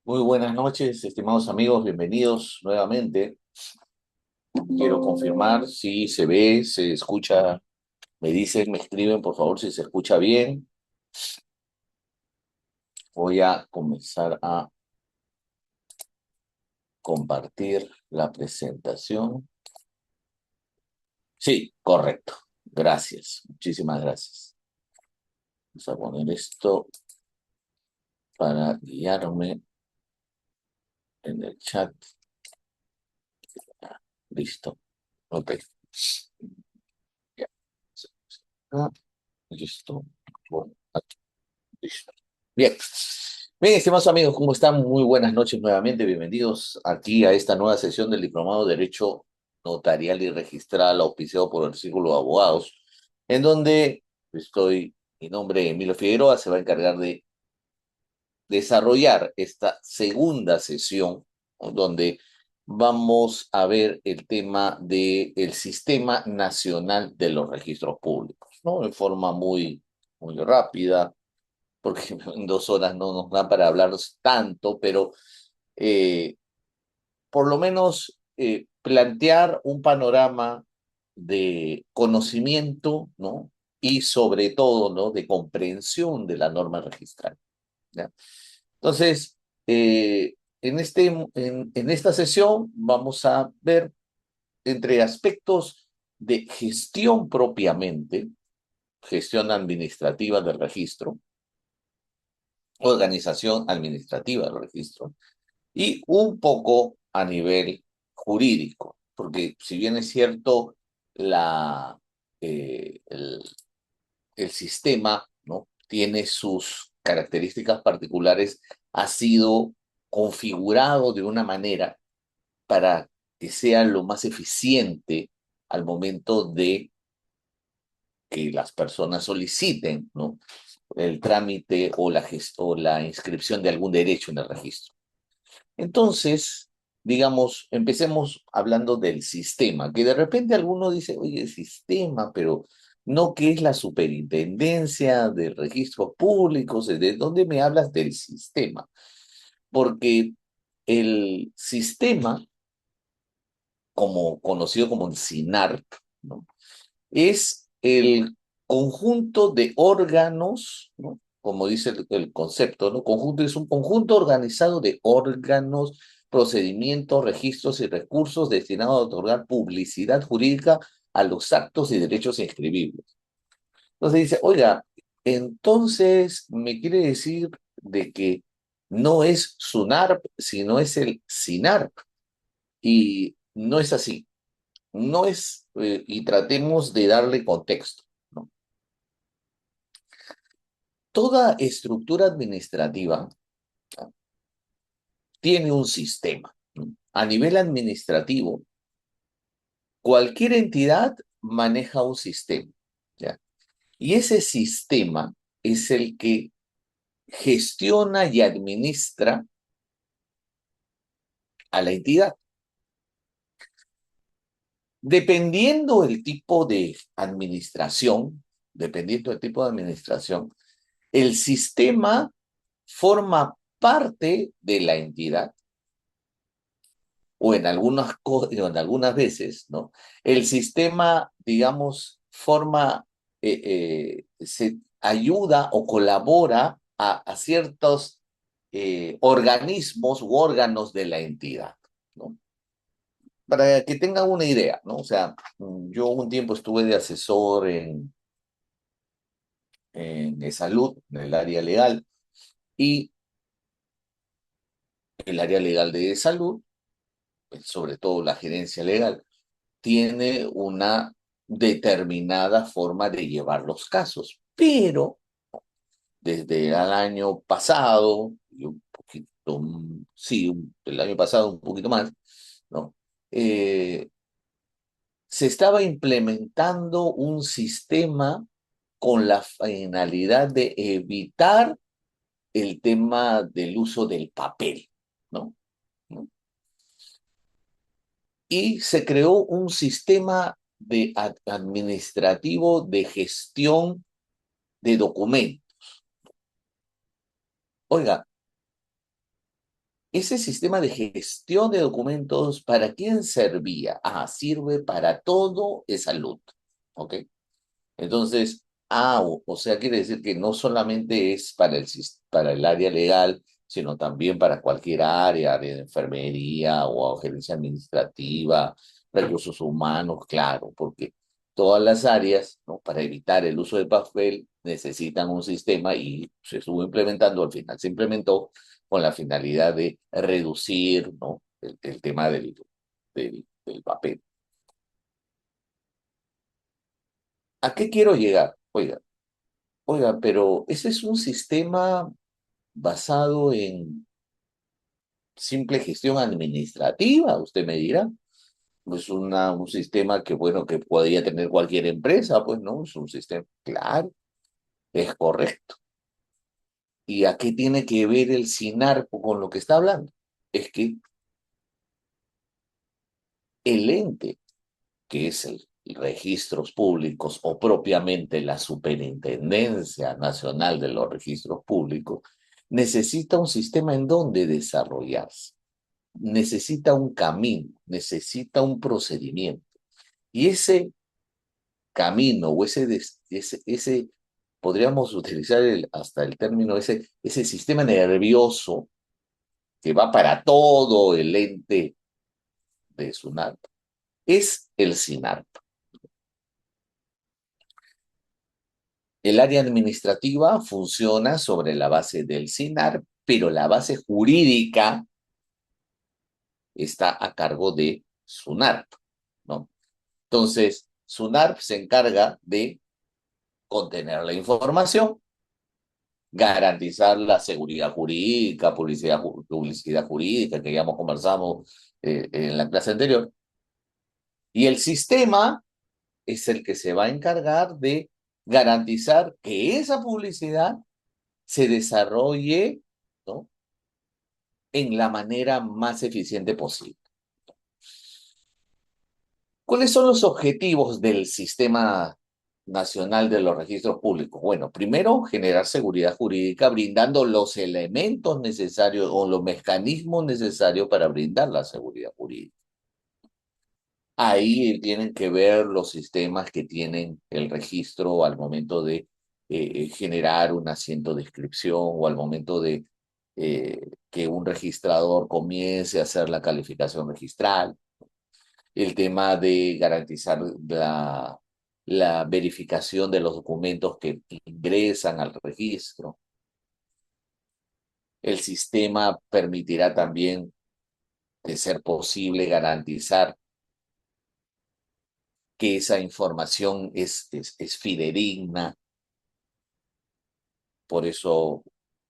Muy buenas noches, estimados amigos, bienvenidos nuevamente. Quiero confirmar si se ve, se escucha, me dicen, me escriben, por favor, si se escucha bien. Voy a comenzar a compartir la presentación. Sí, correcto. Gracias, muchísimas gracias. Vamos a poner esto para guiarme en el chat. Listo. Ok. Ya. Ah, listo. Bueno, aquí. Listo. Bien. Bien, estimados amigos, ¿cómo están? Muy buenas noches nuevamente. Bienvenidos aquí a esta nueva sesión del Diplomado de Derecho Notarial y Registral, auspiciado por el Círculo de Abogados, en donde mi nombre, Emilio Figueroa, se va a encargar de desarrollar esta segunda sesión, donde vamos a ver el tema del Sistema Nacional de los Registros Públicos, ¿no? En forma muy rápida porque en 2 horas no nos da para hablar tanto, pero eh, por lo menos plantear un panorama de conocimiento, ¿no? Y sobre todo, ¿no? De comprensión de la norma registral, ¿ya? Entonces, en esta sesión vamos a ver entre aspectos de gestión propiamente, gestión administrativa del registro, organización administrativa del registro, y un poco a nivel jurídico, porque si bien es cierto, la, eh, el, el sistema, ¿no? Tiene sus características particulares, ha sido configurado de una manera para que sea lo más eficiente al momento de que las personas soliciten, ¿no? El trámite o la inscripción de algún derecho en el registro. Entonces, digamos, empecemos hablando del sistema, que de repente alguno dice, oye, sistema, pero no, ¿qué es la superintendencia de registros públicos? ¿De dónde me hablas del sistema? Porque el sistema, como conocido como el SINARP, ¿no? Es el conjunto de órganos, ¿no? Como dice el concepto, ¿no? Conjunto es un conjunto organizado de órganos, procedimientos, registros y recursos destinados a otorgar publicidad jurídica a los actos y derechos inscribibles. Entonces dice, oiga, entonces me quiere decir de que no es SUNARP, sino es el SINARP. Y no es así. No es, y tratemos de darle contexto, ¿no? Toda estructura administrativa, ¿no? Tiene un sistema, ¿no? A nivel administrativo, cualquier entidad maneja un sistema, ¿ya? Y ese sistema es el que gestiona y administra a la entidad. Dependiendo del tipo de administración, dependiendo del tipo de administración, el sistema forma parte de la entidad o en algunas veces, ¿no? El sistema, digamos, se ayuda o colabora a ciertos organismos u órganos de la entidad, ¿no? Para que tengan una idea, ¿no? O sea, yo un tiempo estuve de asesor en salud, en el área legal, y el área legal de salud, sobre todo la gerencia legal, tiene una determinada forma de llevar los casos, pero desde el año pasado, y un poquito, sí, el año pasado un poquito más, ¿no? Eh, Se estaba implementando un sistema con la finalidad de evitar el tema del uso del papel, ¿no? ¿No? Y se creó un sistema administrativo de gestión de documentos. Oiga, ese sistema de gestión de documentos, ¿para quién servía? Ah, sirve para todo es salud. ¿Ok? Entonces, o sea, quiere decir que no solamente es para para el área legal, sino también para cualquier área de enfermería o gerencia administrativa, recursos humanos, claro, porque todas las áreas, ¿no? Para evitar el uso del papel necesitan un sistema y se estuvo implementando, al final se implementó con la finalidad de reducir, ¿no? El tema del papel. ¿A qué quiero llegar? Oiga, pero ese es un sistema basado en simple gestión administrativa, usted me dirá. Es un sistema que, bueno, que podría tener cualquier empresa, pues no, es un sistema, claro, es correcto. ¿Y a qué tiene que ver el SINARPO con lo que está hablando? Es que el ente, que es el registros públicos o propiamente la Superintendencia Nacional de los Registros Públicos, necesita un sistema en donde desarrollarse. Necesita un camino, necesita un procedimiento. Y ese camino o podríamos utilizar hasta el término, ese sistema nervioso que va para todo el ente de SUNAT, es el SINARP. El área administrativa funciona sobre la base del SINARP, pero la base jurídica está a cargo de SUNARP, ¿no? Entonces, SUNARP se encarga de contener la información, garantizar la seguridad jurídica, publicidad jurídica, que ya hemos conversado en la clase anterior. Y el sistema es el que se va a encargar de garantizar que esa publicidad se desarrolle, ¿no? En la manera más eficiente posible. ¿Cuáles son los objetivos del Sistema Nacional de los Registros Públicos? Bueno, primero, generar seguridad jurídica brindando los elementos necesarios o los mecanismos necesarios para brindar la seguridad jurídica. Ahí tienen que ver los sistemas que tienen el registro al momento de generar un asiento de inscripción o al momento de que un registrador comience a hacer la calificación registral, el tema de garantizar la verificación de los documentos que ingresan al registro. El sistema permitirá también, de ser posible, garantizar que esa información es fidedigna. Por eso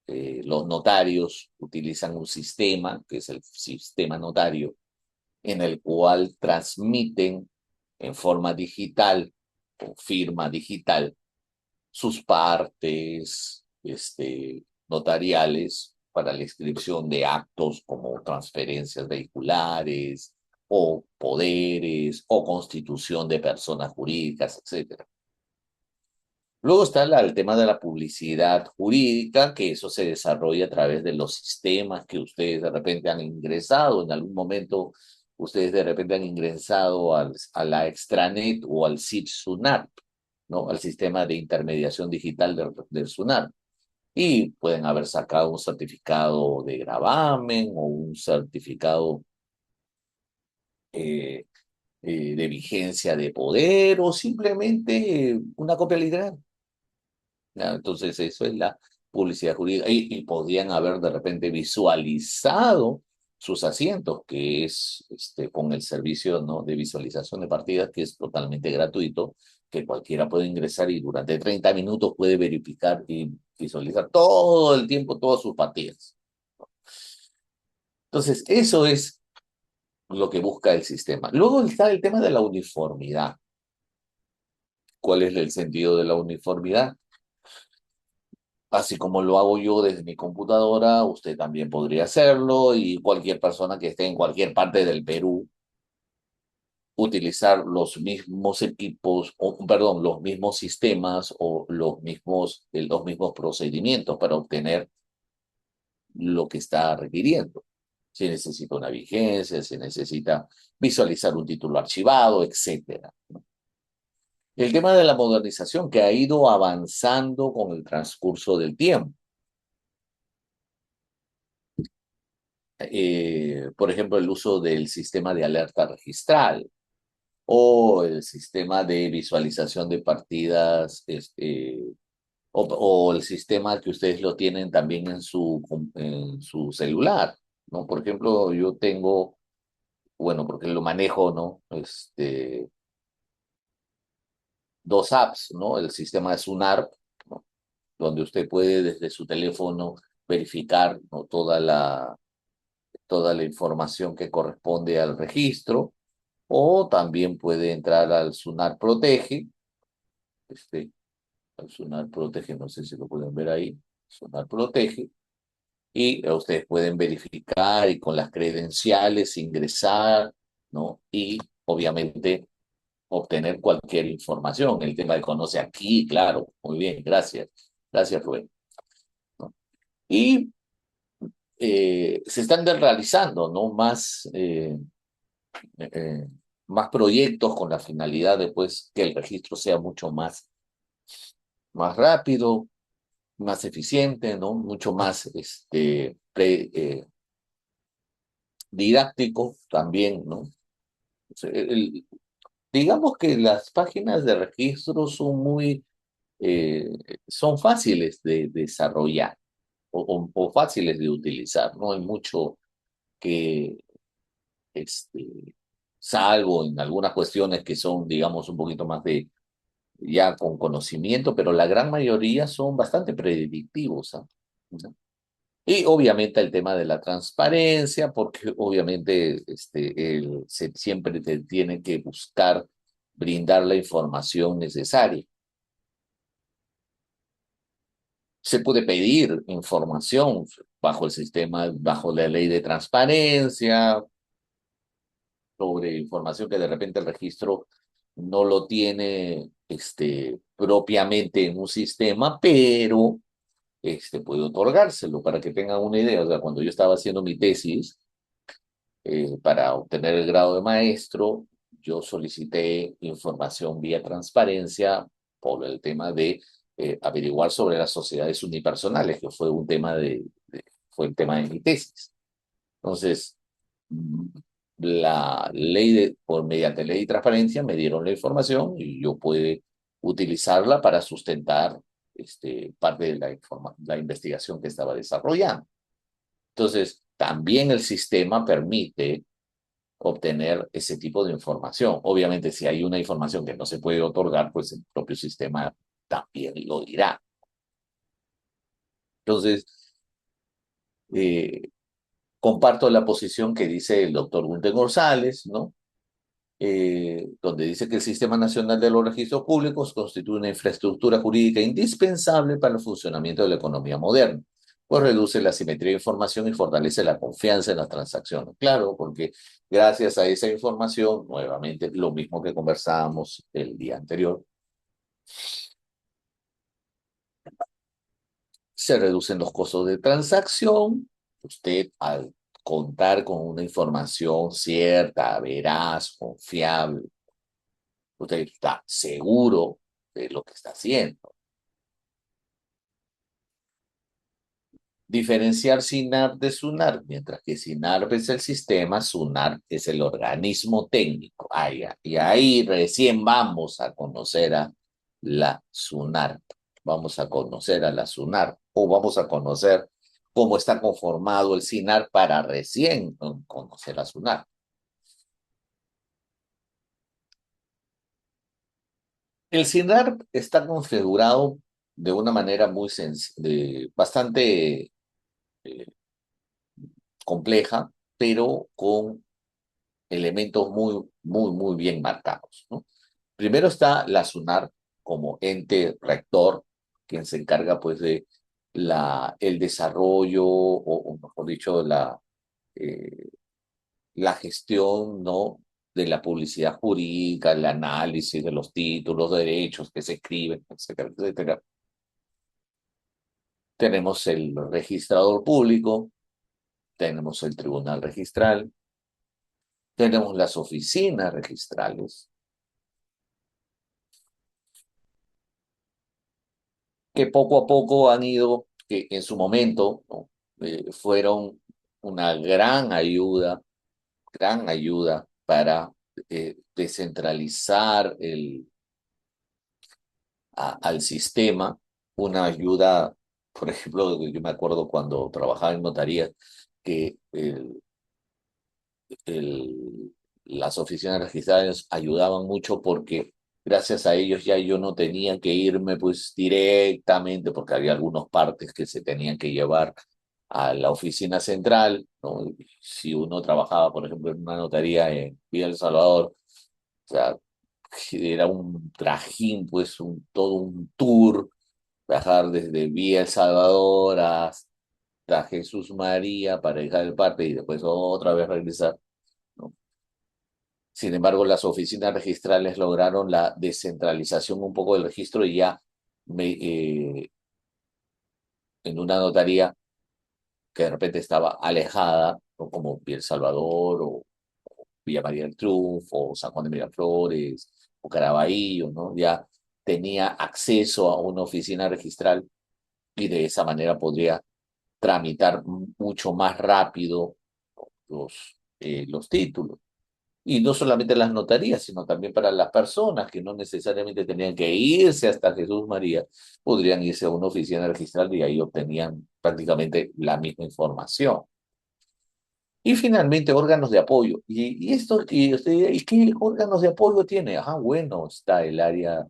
los notarios utilizan un sistema, que es el sistema notario, en el cual transmiten en forma digital, con firma digital, sus partes notariales para la inscripción de actos como transferencias vehiculares o poderes o constitución de personas jurídicas, etcétera. Luego está el tema de la publicidad jurídica, que eso se desarrolla a través de los sistemas que ustedes de repente han ingresado. En algún momento, ustedes de repente han ingresado a la extranet o al SIT SUNAT, ¿no? Al sistema de intermediación digital del SUNAT. Y pueden haber sacado un certificado de gravamen o un certificado eh, de vigencia de poder o simplemente una copia literal. ¿No? Entonces, eso es la publicidad jurídica. Y podrían haber de repente visualizado sus asientos, que es con el servicio, ¿no? De visualización de partidas, que es totalmente gratuito, que cualquiera puede ingresar y durante 30 minutos puede verificar y visualizar todo el tiempo todas sus partidas. Entonces, eso es lo que busca el sistema. Luego está el tema de la uniformidad. ¿Cuál es el sentido de la uniformidad? Así como lo hago yo desde mi computadora, usted también podría hacerlo y cualquier persona que esté en cualquier parte del Perú utilizar los mismos equipos, o, perdón, los mismos sistemas o los mismos procedimientos para obtener lo que está requiriendo. si necesita una vigencia, si necesita visualizar un título archivado, etcétera. El tema de la modernización que ha ido avanzando con el transcurso del tiempo. Por ejemplo, el uso del sistema de alerta registral o el sistema de visualización de partidas, o el sistema que ustedes lo tienen también en su celular, ¿no? Por ejemplo, yo tengo, bueno, porque lo manejo, ¿no? Dos apps, ¿no? El sistema de Sunarp, ¿no? Donde usted puede desde su teléfono verificar, ¿no? Toda la información que corresponde al registro, o también puede entrar al Sunar Protege, este, al Sunar Protege, no sé si lo pueden ver ahí, Sunar Protege, y ustedes pueden verificar y con las credenciales ingresar, ¿no? Y obviamente obtener cualquier información. El tema de conoce aquí, claro, muy bien, gracias. Gracias, Rubén. ¿No? Y se están realizando, ¿no? Eh, más proyectos con la finalidad de pues, que el registro sea mucho más rápido, más eficiente, ¿no? Mucho más didáctico también, ¿no? O sea, digamos que las páginas de registro eh, son fáciles de desarrollar o fáciles de utilizar, no hay mucho que, salvo en algunas cuestiones que son, digamos, un poquito más de ya con conocimiento, pero la gran mayoría son bastante predictivos, ¿ah? ¿No? Y obviamente el tema de la transparencia, porque obviamente siempre te tiene que buscar brindar la información necesaria. Se puede pedir información bajo el sistema, bajo la ley de transparencia, sobre información que de repente el registro no lo tiene propiamente en un sistema, pero puede otorgárselo para que tengan una idea. O sea, cuando yo estaba haciendo mi tesis para obtener el grado de maestro, yo solicité información vía transparencia por el tema de averiguar sobre las sociedades unipersonales, que fue fue el tema de mi tesis. Entonces, mediante ley de transparencia me dieron la información y yo pude utilizarla para sustentar parte de la investigación que estaba desarrollando. Entonces, también el sistema permite obtener ese tipo de información. Obviamente, si hay una información que no se puede otorgar, pues el propio sistema también lo dirá. Entonces, eh, comparto la posición que dice el doctor Gunther González, ¿no? Donde dice que el Sistema Nacional de los Registros Públicos constituye una infraestructura jurídica indispensable para el funcionamiento de la economía moderna, pues reduce la simetría de información y fortalece la confianza en las transacciones. Claro, porque gracias a esa información, nuevamente, lo mismo que conversábamos el día anterior, se reducen los costos de transacción. Usted, al contar con una información cierta, veraz, confiable, usted está seguro de lo que está haciendo. Diferenciar SINARP de SUNARP, mientras que SINARP es el sistema, SUNARP es el organismo técnico. Y ahí recién vamos a conocer a la SUNARP. Vamos a conocer a la SUNARP o vamos a conocer cómo está conformado el SINARP para recién conocer a SUNARP. El SINARP está configurado de una manera bastante eh, compleja, pero con elementos muy bien marcados, ¿no? Primero está la SUNAR como ente rector, quien se encarga pues de el desarrollo, o mejor dicho, eh, la gestión, ¿no? De la publicidad jurídica, el análisis de los títulos, derechos que se escriben, etcétera, etcétera. Tenemos el registrador público, tenemos el tribunal registral, tenemos las oficinas registrales, que poco a poco han ido, que en su momento, ¿no? Fueron una gran ayuda para descentralizar al sistema, una ayuda, por ejemplo, yo me acuerdo cuando trabajaba en notaría, que el- las oficinas registrales ayudaban mucho porque gracias a ellos ya yo no tenía que irme pues directamente, porque había algunas partes que se tenían que llevar a la oficina central, ¿no? Si uno trabajaba, por ejemplo, en una notaría en Villa El Salvador, o sea, era un trajín, pues todo un tour, viajar desde Villa El Salvador hasta Jesús María para dejar el parte y después otra vez regresar, ¿no? Sin embargo, las oficinas registrales lograron la descentralización un poco del registro y ya en una notaría que de repente estaba alejada, ¿no? Como Villa El Salvador o Villa María del Triunfo o San Juan de Miraflores o Caraballo, ¿no? Ya tenía acceso a una oficina registral y de esa manera podría tramitar mucho más rápido los títulos. Y no solamente las notarías, sino también para las personas que no necesariamente tenían que irse hasta Jesús María, podrían irse a una oficina registral y ahí obtenían prácticamente la misma información. Y finalmente, órganos de apoyo. Y usted dirá, ¿y qué órganos de apoyo tiene? Ah, bueno, está el área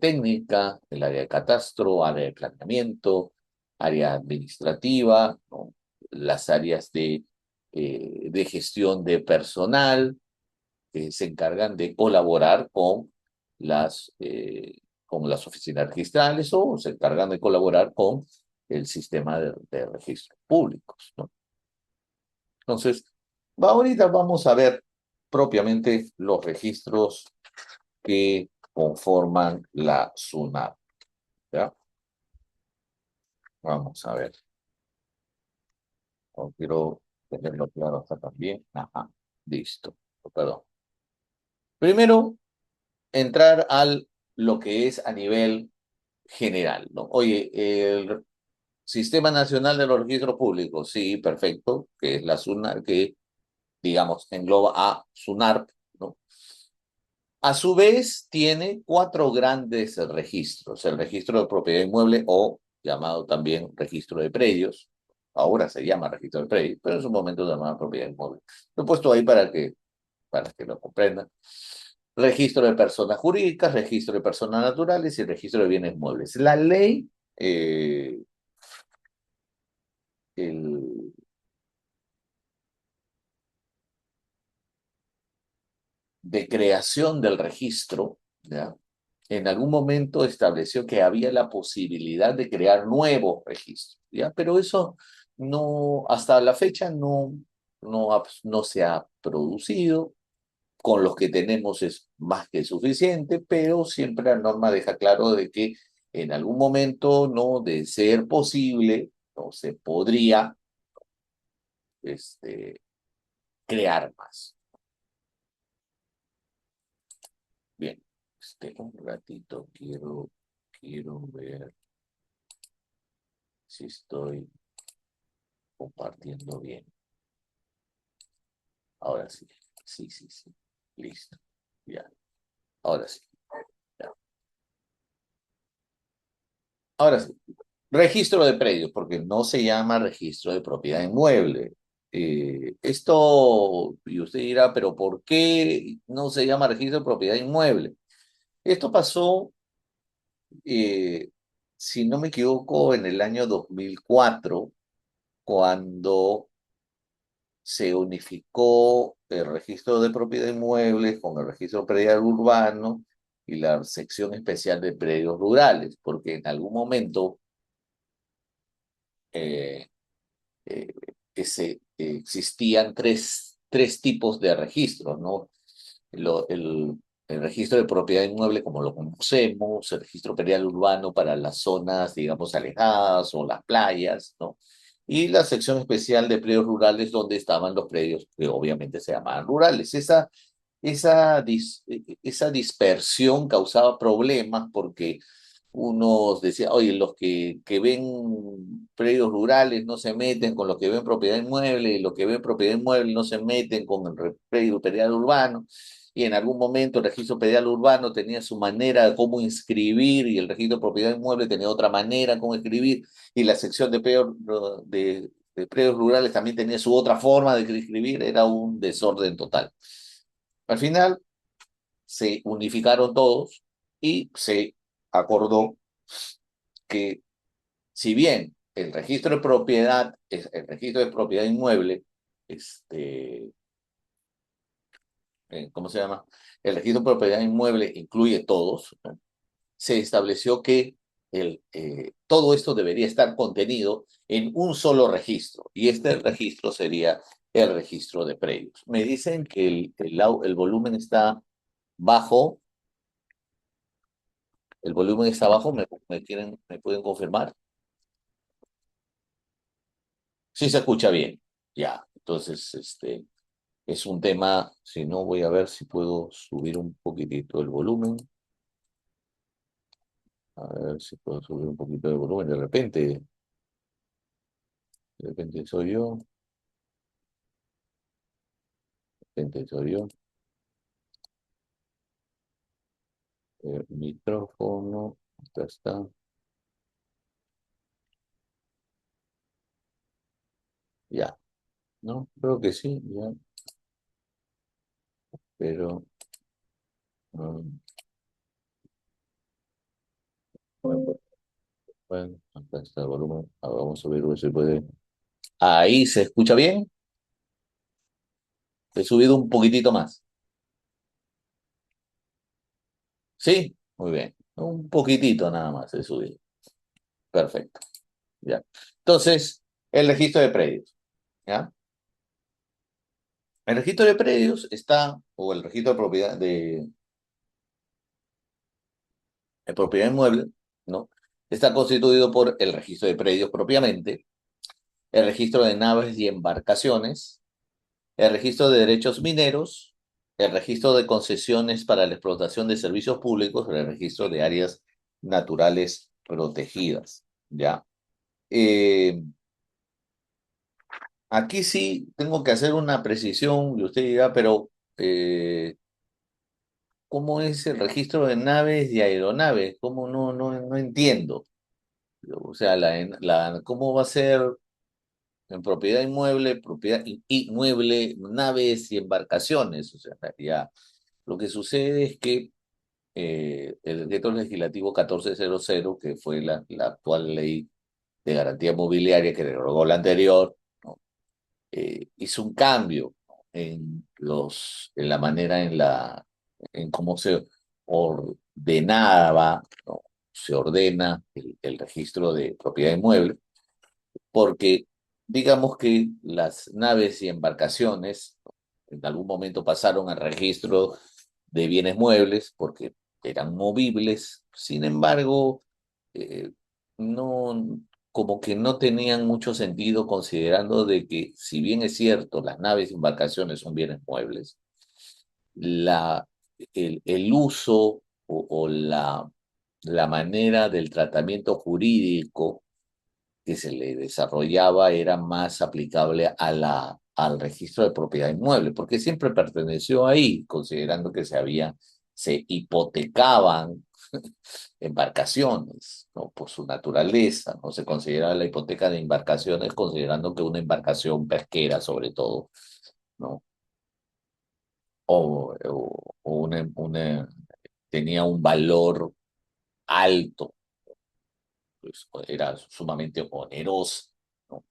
técnica, el área de catastro, área de planeamiento, área administrativa, ¿no? Las áreas de gestión de personal, que se encargan de colaborar con las oficinas registrales o se encargan de colaborar con el sistema de registros públicos, ¿no? Entonces, ahorita vamos a ver propiamente los registros que conforman la SUNAT, ¿ya? Vamos a ver. No quiero tenerlo claro hasta también. Ajá, listo. Perdón. Primero, entrar al lo que es a nivel general, ¿no? Oye, el Sistema Nacional de los Registros Públicos, sí, perfecto, que es la SUNAT, que digamos engloba a SUNARP, ¿no? A su vez, tiene cuatro grandes registros. El registro de propiedad inmueble o llamado también registro de predios. Ahora se llama registro de predios, pero en su momento se llamaba propiedad inmueble. Lo he puesto ahí para que lo comprendan. Registro de personas jurídicas, registro de personas naturales y registro de bienes muebles. La ley, eh, el, de creación del registro, ¿ya? En algún momento estableció que había la posibilidad de crear nuevos registros, ¿ya? Pero eso no, hasta la fecha no se ha producido. Con los que tenemos es más que suficiente, pero siempre la norma deja claro de que en algún momento, no, de ser posible, no se podría este, crear más. Bien, un ratito quiero ver si estoy compartiendo bien. Ahora sí, sí, listo, ya, ahora sí, ya. Ahora sí, registro de predios, porque no se llama registro de propiedad inmueble. Esto, y usted dirá, pero ¿por qué no se llama registro de propiedad inmueble? Esto pasó, eh, si no me equivoco, en el año 2004, cuando se unificó el registro de propiedad inmueble con el registro predial urbano y la sección especial de predios rurales, porque en algún momento eh, eh, existían tres tipos de registros, ¿no? Lo- el, el registro de propiedad inmueble, como lo conocemos, el registro predial urbano para las zonas, digamos, alejadas o las playas, ¿no? y la sección especial de predios rurales, donde estaban los predios que obviamente se llamaban rurales. Esa dispersión causaba problemas porque unos decían, oye, los que ven predios rurales no se meten con los que ven propiedad inmueble, y los que ven propiedad inmueble no se meten con el predio predial urbano. Y en algún momento el registro predial urbano tenía su manera de cómo inscribir y el registro de propiedad inmueble tenía otra manera de cómo escribir y la sección de predios rurales también tenía su otra forma de escribir, era un desorden total. Al final se unificaron todos y se acordó que si bien el registro de propiedad, el registro de propiedad inmueble, este, ¿cómo se llama? El registro de propiedad inmueble incluye todos, ¿no? Se estableció que todo esto debería estar contenido en un solo registro, y este registro sería el registro de predios. Me dicen que el volumen está bajo, el volumen está bajo, me pueden confirmar? Sí se escucha bien, ya. Entonces, es un tema, si no, voy a ver si puedo subir un poquitito el volumen. A ver si puedo subir un poquito el volumen. De repente soy yo, de repente soy yo. Micrófono, acá está. Ya, ¿no? Creo que sí, ya, pero mm, bueno, bueno, acá está el volumen. Ahora vamos a ver si se puede. Ahí se escucha bien. He subido un poquitito más. Sí, muy bien. Un poquitito nada más he subido. Perfecto. Ya. Entonces, el registro de predios. ¿Ya? El registro de predios está, o el registro de propiedad inmueble, ¿no? Está constituido por el registro de predios propiamente, el registro de naves y embarcaciones, el registro de derechos mineros, el registro de concesiones para la explotación de servicios públicos, el registro de áreas naturales protegidas, ¿ya? Eh, Aquí sí tengo que hacer una precisión, y usted dirá, pero ¿cómo es el registro de naves y aeronaves? ¿Cómo no entiendo? O sea, ¿cómo va a ser en propiedad inmueble, propiedad inmueble, naves y embarcaciones? O sea, ya. Lo que sucede es que el decreto legislativo 1400, que fue la actual ley de garantía mobiliaria que derogó la anterior, ¿no? Hizo un cambio, ¿no? En la manera en cómo se ordenaba, ¿no? Se ordena el registro de propiedad inmueble, porque digamos que las naves y embarcaciones en algún momento pasaron al registro de bienes muebles porque eran movibles. Sin embargo, eh, no, como que no tenían mucho sentido, considerando de que, si bien es cierto, las naves y embarcaciones son bienes muebles, la, el uso o la manera del tratamiento jurídico que se le desarrollaba era más aplicable al registro de propiedad inmueble, porque siempre perteneció ahí, considerando que se hipotecaban embarcaciones, ¿no? Por su naturaleza, no se consideraba la hipoteca de embarcaciones, considerando que una embarcación pesquera, sobre todo, ¿no? O tenía un valor alto, pues era sumamente onerosa, ¿no?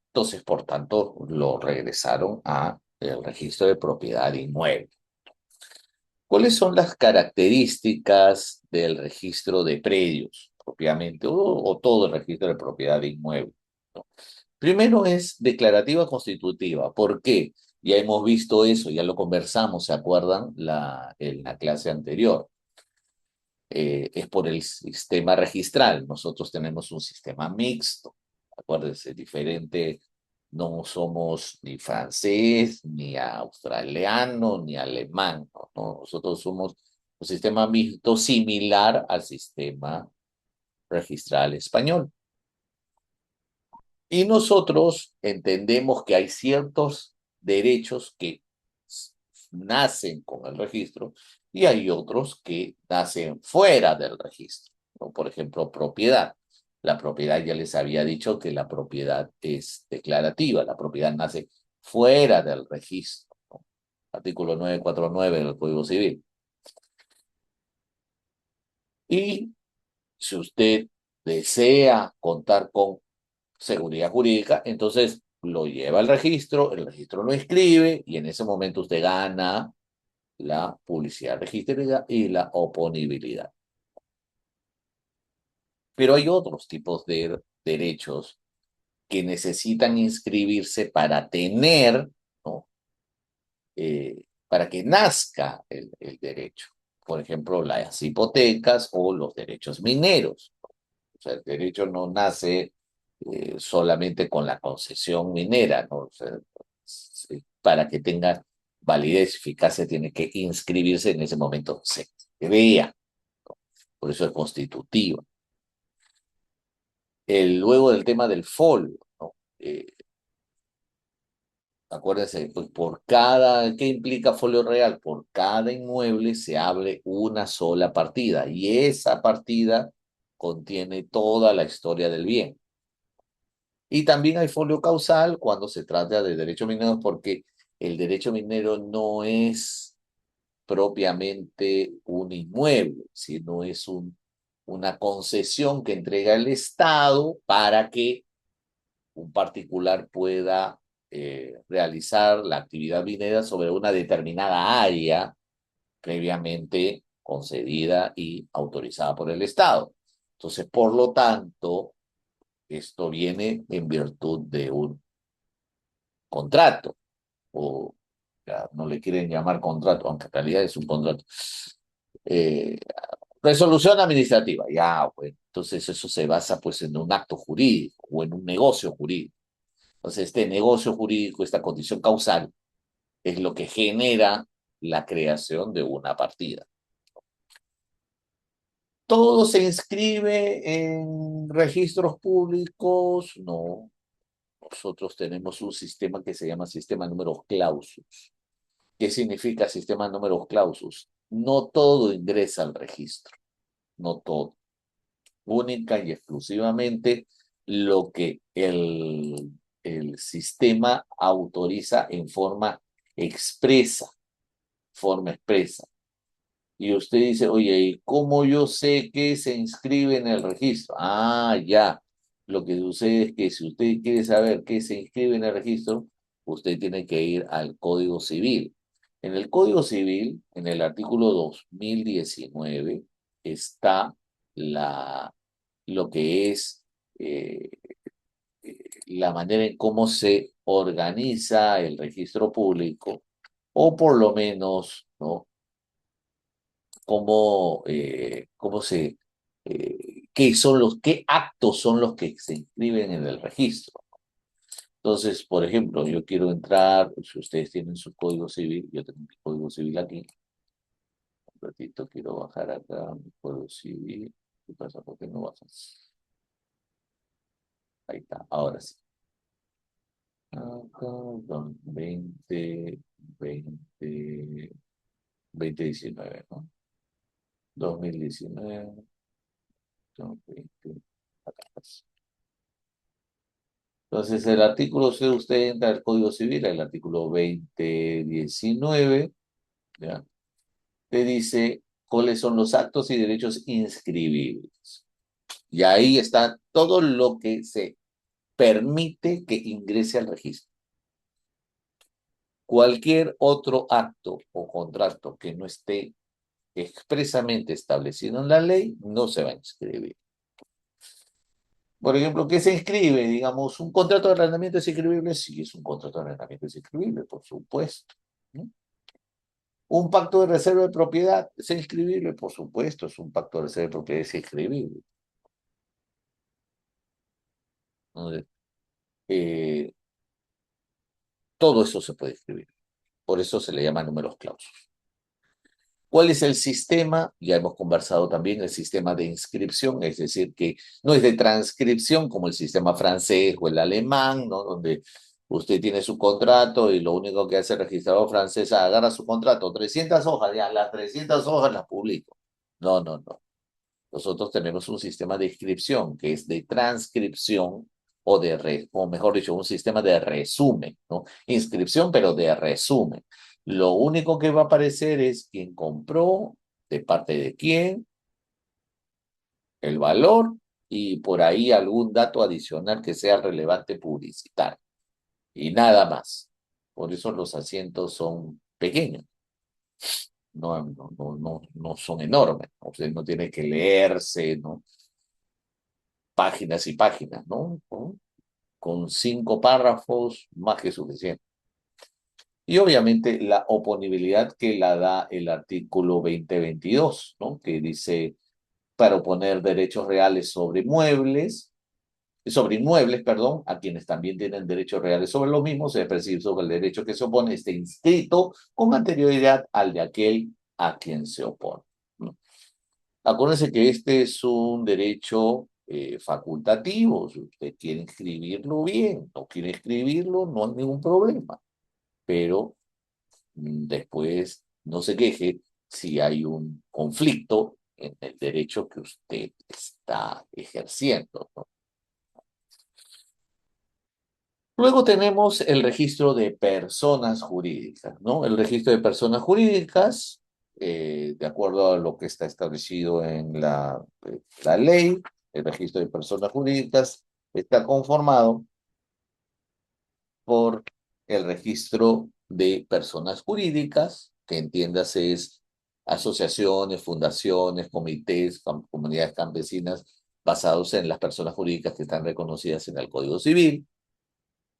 Entonces, por tanto, lo regresaron a el registro de propiedad inmueble. ¿Cuáles son las características del registro de predios, propiamente, o todo el registro de propiedad inmueble, ¿no? Primero es declarativa constitutiva. ¿Por qué? Ya hemos visto eso, ya lo conversamos, ¿se acuerdan? En la clase anterior. Es por el sistema registral. Nosotros tenemos un sistema mixto. Acuérdense, diferente, no somos ni francés, ni australiano, ni alemán, ¿no? Nosotros somos un sistema mixto similar al sistema registral español. Y nosotros entendemos que hay ciertos derechos que nacen con el registro y hay otros que nacen fuera del registro, ¿no? Por ejemplo, propiedad. La propiedad, ya les había dicho que la propiedad es declarativa, la propiedad nace fuera del registro, ¿no? Artículo 949 del Código Civil. Y si usted desea contar con seguridad jurídica, entonces lo lleva al registro, el registro lo inscribe y en ese momento usted gana la publicidad registrada y la oponibilidad. Pero hay otros tipos de derechos que necesitan inscribirse para tener, ¿no? Para que nazca el derecho. Por ejemplo, las hipotecas o los derechos mineros. O sea, el derecho no nace solamente con la concesión minera, ¿no? O sea, para que tenga validez, eficacia, tiene que inscribirse en ese momento, se crea, ¿no? Por eso es constitutiva. Luego del tema del folio, ¿no? Acuérdense, pues ¿qué implica folio real? Por cada inmueble se abre una sola partida y esa partida contiene toda la historia del bien. Y también hay folio causal cuando se trata de derecho minero, porque el derecho minero no es propiamente un inmueble, sino es una concesión que entrega el Estado para que un particular pueda realizar la actividad minera sobre una determinada área previamente concedida y autorizada por el Estado. Entonces, por lo tanto, esto viene en virtud de un contrato, o ya, no le quieren llamar contrato, aunque en realidad es un contrato. Eh, Resolución administrativa, ya, bueno, entonces eso se basa pues en un acto jurídico o en un negocio jurídico. Entonces este negocio jurídico, esta condición causal, es lo que genera la creación de una partida. ¿Todo se inscribe en registros públicos? No. Nosotros tenemos un sistema que se llama sistema números clausus. ¿Qué significa sistema números clausus? No todo ingresa al registro, no todo. Única y exclusivamente lo que el sistema autoriza en forma expresa. Y usted dice, oye, ¿y cómo yo sé que se inscribe en el registro? Ah, ya. Lo que sucede es que si usted quiere saber qué se inscribe en el registro, usted tiene que ir al Código Civil. En el Código Civil, en el artículo 2019, está lo que es eh, la manera en cómo se organiza el registro público, o por lo menos, ¿no? Qué actos son los que se inscriben en el registro. Entonces, por ejemplo, yo quiero entrar, si ustedes tienen su código civil, yo tengo mi código civil aquí. Un ratito, quiero bajar acá mi código civil. ¿Qué pasa? ¿Por qué no baja? Ahí está, ahora sí. Acá, 2019, ¿no? 2019, 2020, acá está. Entonces, el artículo C, usted entra al Código Civil, el artículo 2019, ¿ya? Te dice cuáles son los actos y derechos inscribibles. Y ahí está todo lo que se permite que ingrese al registro. Cualquier otro acto o contrato que no esté expresamente establecido en la ley no se va a inscribir. Por ejemplo, ¿qué se inscribe? Digamos, ¿un contrato de arrendamiento es inscribible? Sí, es un contrato de arrendamiento es inscribible, por supuesto, ¿no? ¿Un pacto de reserva de propiedad es inscribible? Por supuesto, es un pacto de reserva de propiedad es inscribible, ¿no? eh, todo eso se puede escribir. Por eso se le llama números clausos. ¿Cuál es el sistema? Ya hemos conversado también el sistema de inscripción, es decir, que no es de transcripción como el sistema francés o el alemán, ¿no? Donde usted tiene su contrato y lo único que hace el registrador francés es agarra su contrato, 300 hojas, ya las 300 hojas las publico. No, no, no. Nosotros tenemos un sistema de inscripción que es de transcripción o mejor dicho, un sistema de resumen, ¿no? Inscripción, pero de resumen. Lo único que va a aparecer es quién compró, de parte de quién, el valor y por ahí algún dato adicional que sea relevante publicitario. Y nada más. Por eso los asientos son pequeños. No son enormes. Usted no tiene que leerse, ¿no? Páginas y páginas, ¿no? Con 5 párrafos, más que suficiente. Y obviamente la oponibilidad que la da el artículo 2022, ¿no? Que dice para oponer derechos reales sobre inmuebles, perdón, a quienes también tienen derechos reales sobre los mismos, es decir, sobre el derecho que se opone esté inscrito con anterioridad al de aquel a quien se opone, ¿no? Acuérdense que este es un derecho facultativo. Si usted quiere escribirlo bien, no quiere escribirlo, no hay ningún problema. Pero después no se queje si hay un conflicto en el derecho que usted está ejerciendo, ¿no? Luego tenemos el registro de personas jurídicas, ¿no? El registro de personas jurídicas, de acuerdo a lo que está establecido en la ley, el registro de personas jurídicas está conformado por el registro de personas jurídicas, que entiéndase es asociaciones, fundaciones, comités, comunidades campesinas, basados en las personas jurídicas que están reconocidas en el Código Civil.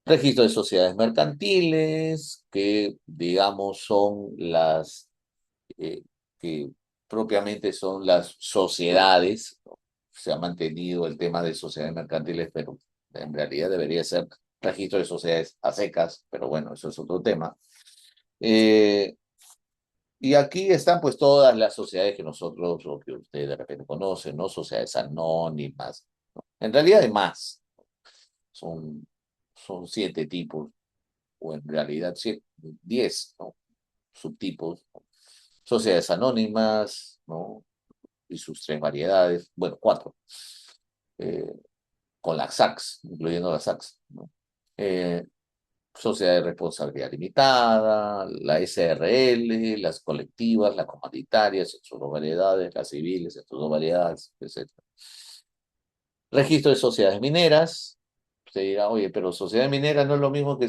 Registro de sociedades mercantiles, que digamos son eh, que propiamente son las sociedades, ¿no? Se ha mantenido el tema de sociedades mercantiles, pero en realidad debería ser registro de sociedades a secas, pero bueno, eso es otro tema. Eh, y aquí están pues todas las sociedades que nosotros, o que usted de repente conoce, ¿no? Sociedades anónimas, ¿no? En realidad hay más, son, son 7 tipos o en realidad 10, ¿no? Subtipos, ¿no? Sociedades anónimas, ¿no? Y sus 3 variedades, bueno, 4, eh, con las SACs, incluyendo las SACs, ¿no? Eh, Sociedad de responsabilidad limitada, la SRL, las colectivas, las comunitarias en sus 2 variedades, las civiles en sus 2 variedades, etc. Registro de sociedades mineras. Usted dirá, oye, pero sociedad minera no es lo mismo que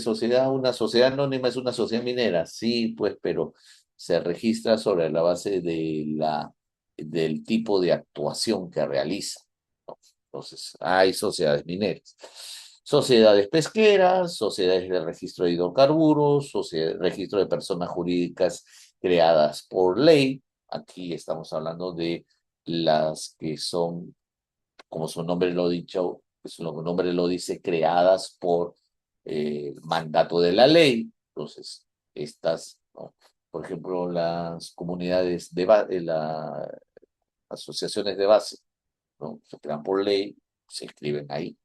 una sociedad anónima es una sociedad minera. Sí, pues, pero se registra sobre la base del tipo de actuación que realiza, ¿no? Entonces, hay sociedades mineras. Sociedades pesqueras, sociedades de registro de hidrocarburos, registro de personas jurídicas creadas por ley. Aquí estamos hablando de las que son, como su nombre lo dicho, su nombre lo dice, creadas por mandato de la ley. Entonces, estas, ¿no? Por ejemplo, las comunidades las asociaciones de base, ¿no? Se crean por ley, se inscriben ahí.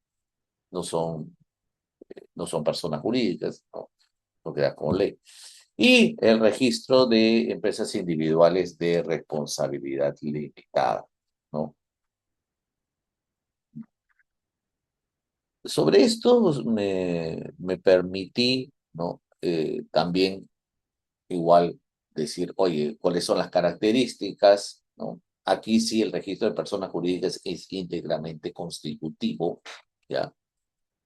No son, no son personas jurídicas, ¿no? No queda como ley. Y el registro de empresas individuales de responsabilidad limitada, ¿no? Sobre esto pues, me permití, ¿no? También igual decir, oye, ¿cuáles son las características? ¿No? Aquí sí el registro de personas jurídicas es íntegramente constitutivo, ¿ya?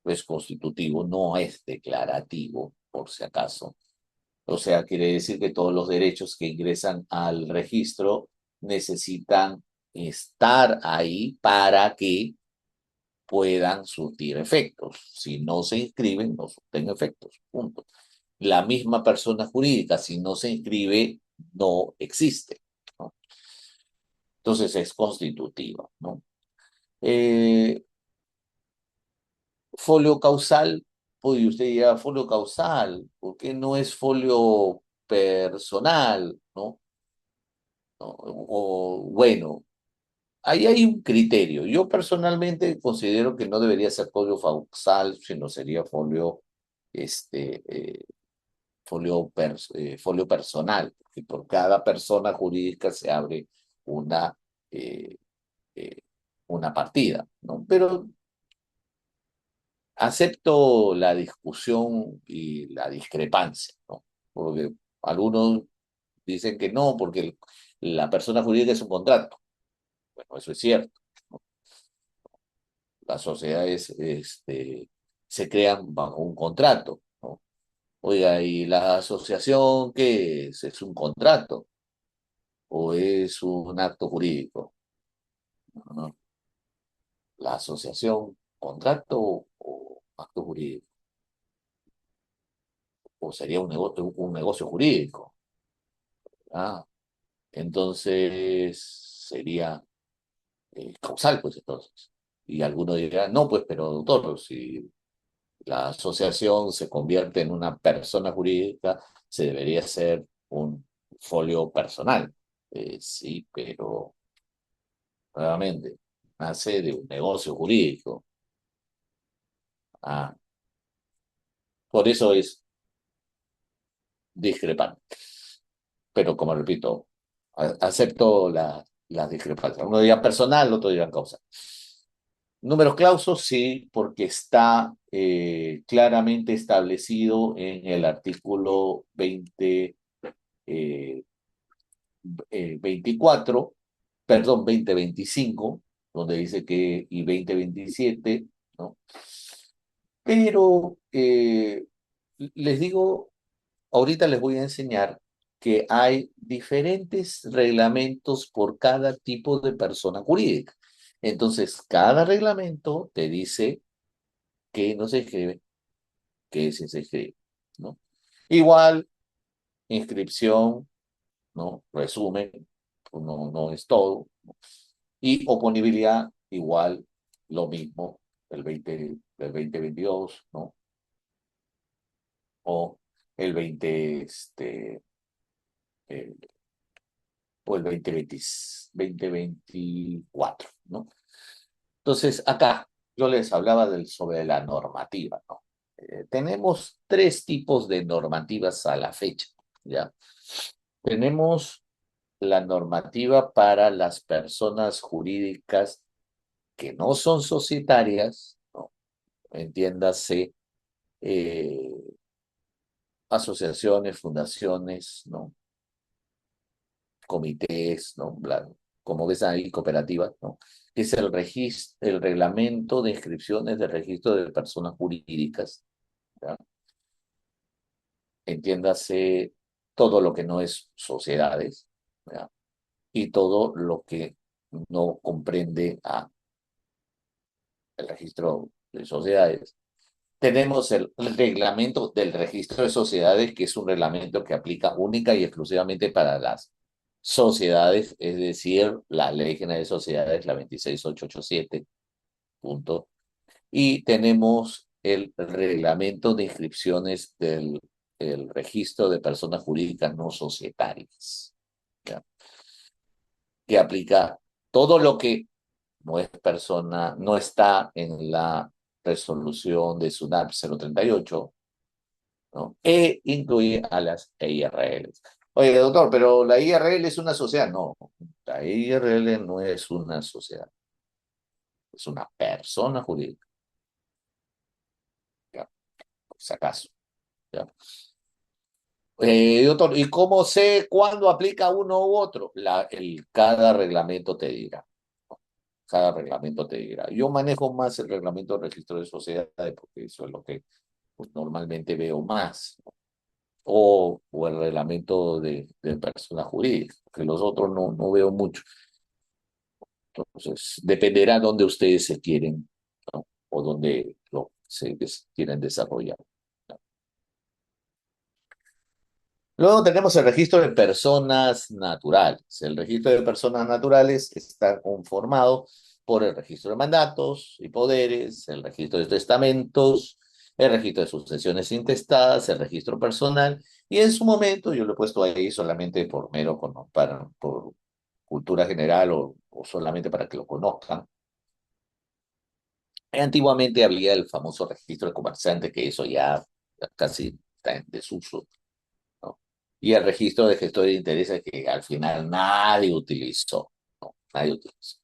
Es constitutivo, no es declarativo, por si acaso. O sea, quiere decir que todos los derechos que ingresan al registro necesitan estar ahí para que puedan surtir efectos. Si no se inscriben, no surten efectos. Punto. La misma persona jurídica, si no se inscribe, no existe, ¿no? Entonces es constitutiva, ¿no? Eh, Folio causal. Uy, usted dirá folio causal, ¿por qué no es folio personal? ¿No? O bueno, ahí hay un criterio. Yo personalmente considero que no debería ser folio causal, sino sería folio, este, folio personal, porque por cada persona jurídica se abre una, eh, eh, una partida, ¿no? Pero acepto la discusión y la discrepancia, ¿no? Porque algunos dicen que no, porque la persona jurídica es un contrato. Bueno, eso es cierto, ¿no? Las sociedades se crean bajo un contrato, ¿no? Oiga, ¿y la asociación qué es? ¿Es un contrato o es un acto jurídico? ¿No? La asociación, contrato o acto jurídico, o sería un negocio jurídico. Ah, entonces sería causal, pues entonces. Y algunos dirán, no, pues, pero doctor, si la asociación se convierte en una persona jurídica, se debería ser un folio personal. Sí, pero nuevamente, nace de un negocio jurídico. Ah, por eso es discrepante. Pero como repito, acepto la discrepancia. Uno dirá personal, otro dirá causa. Números clausos, sí, porque está claramente establecido en el artículo 20, eh, 24, perdón, 2025, donde dice que, y 2027, ¿no? Pero les digo, ahorita les voy a enseñar que hay diferentes reglamentos por cada tipo de persona jurídica. Entonces, cada reglamento te dice que no se escribe, que sí se escribe, ¿no? Igual, inscripción, ¿no? Resumen, pues no es todo, ¿no? Y oponibilidad, igual, lo mismo, del 2022, ¿no? O el 20, eh, o el 2024, ¿no? Entonces, acá yo les hablaba sobre la normativa, ¿no? Tenemos tres tipos de normativas a la fecha, ¿ya? Tenemos la normativa para las personas jurídicas que no son societarias, ¿no? Entiéndase, eh, asociaciones, fundaciones, ¿no? Comités, ¿no? Como ves ahí, cooperativas, ¿no? Que es el reglamento de inscripciones del registro de personas jurídicas, ¿ya? Entiéndase todo lo que no es sociedades, ¿ya? Y todo lo que no comprende a el registro de sociedades. Tenemos el reglamento del registro de sociedades, que es un reglamento que aplica única y exclusivamente para las sociedades, es decir, la Ley General de Sociedades, la 26887, punto. Y tenemos el reglamento de inscripciones del el registro de personas jurídicas no societarias, ¿ya? Que aplica todo lo que no es persona, no está en la resolución de SUNAT 038, ¿no? E incluye a las EIRLs. Oye, doctor, pero la IRL es una sociedad. No, la IRL no es una sociedad, es una persona jurídica, ya, por si acaso. Ya. Doctor, ¿y cómo sé cuándo aplica uno u otro? Cada reglamento te dirá. Cada reglamento te dirá. Yo manejo más el reglamento de registro de sociedades porque eso es lo que pues, normalmente veo más, ¿no? O el reglamento de persona jurídica, que los otros no veo mucho. Entonces, dependerá dónde ustedes se quieren, ¿no? O dónde quieren desarrollar. Luego tenemos el registro de personas naturales. El registro de personas naturales está conformado por el registro de mandatos y poderes, el registro de testamentos el registro de sucesiones intestadas, el registro personal, y en su momento yo lo he puesto ahí solamente por mero, por cultura general o solamente para que lo conozcan. Antiguamente había el famoso registro de comerciantes, que eso ya casi está en desuso, ¿no? Y el registro de gestor de intereses que al final nadie utilizó, ¿no? Nadie utilizó.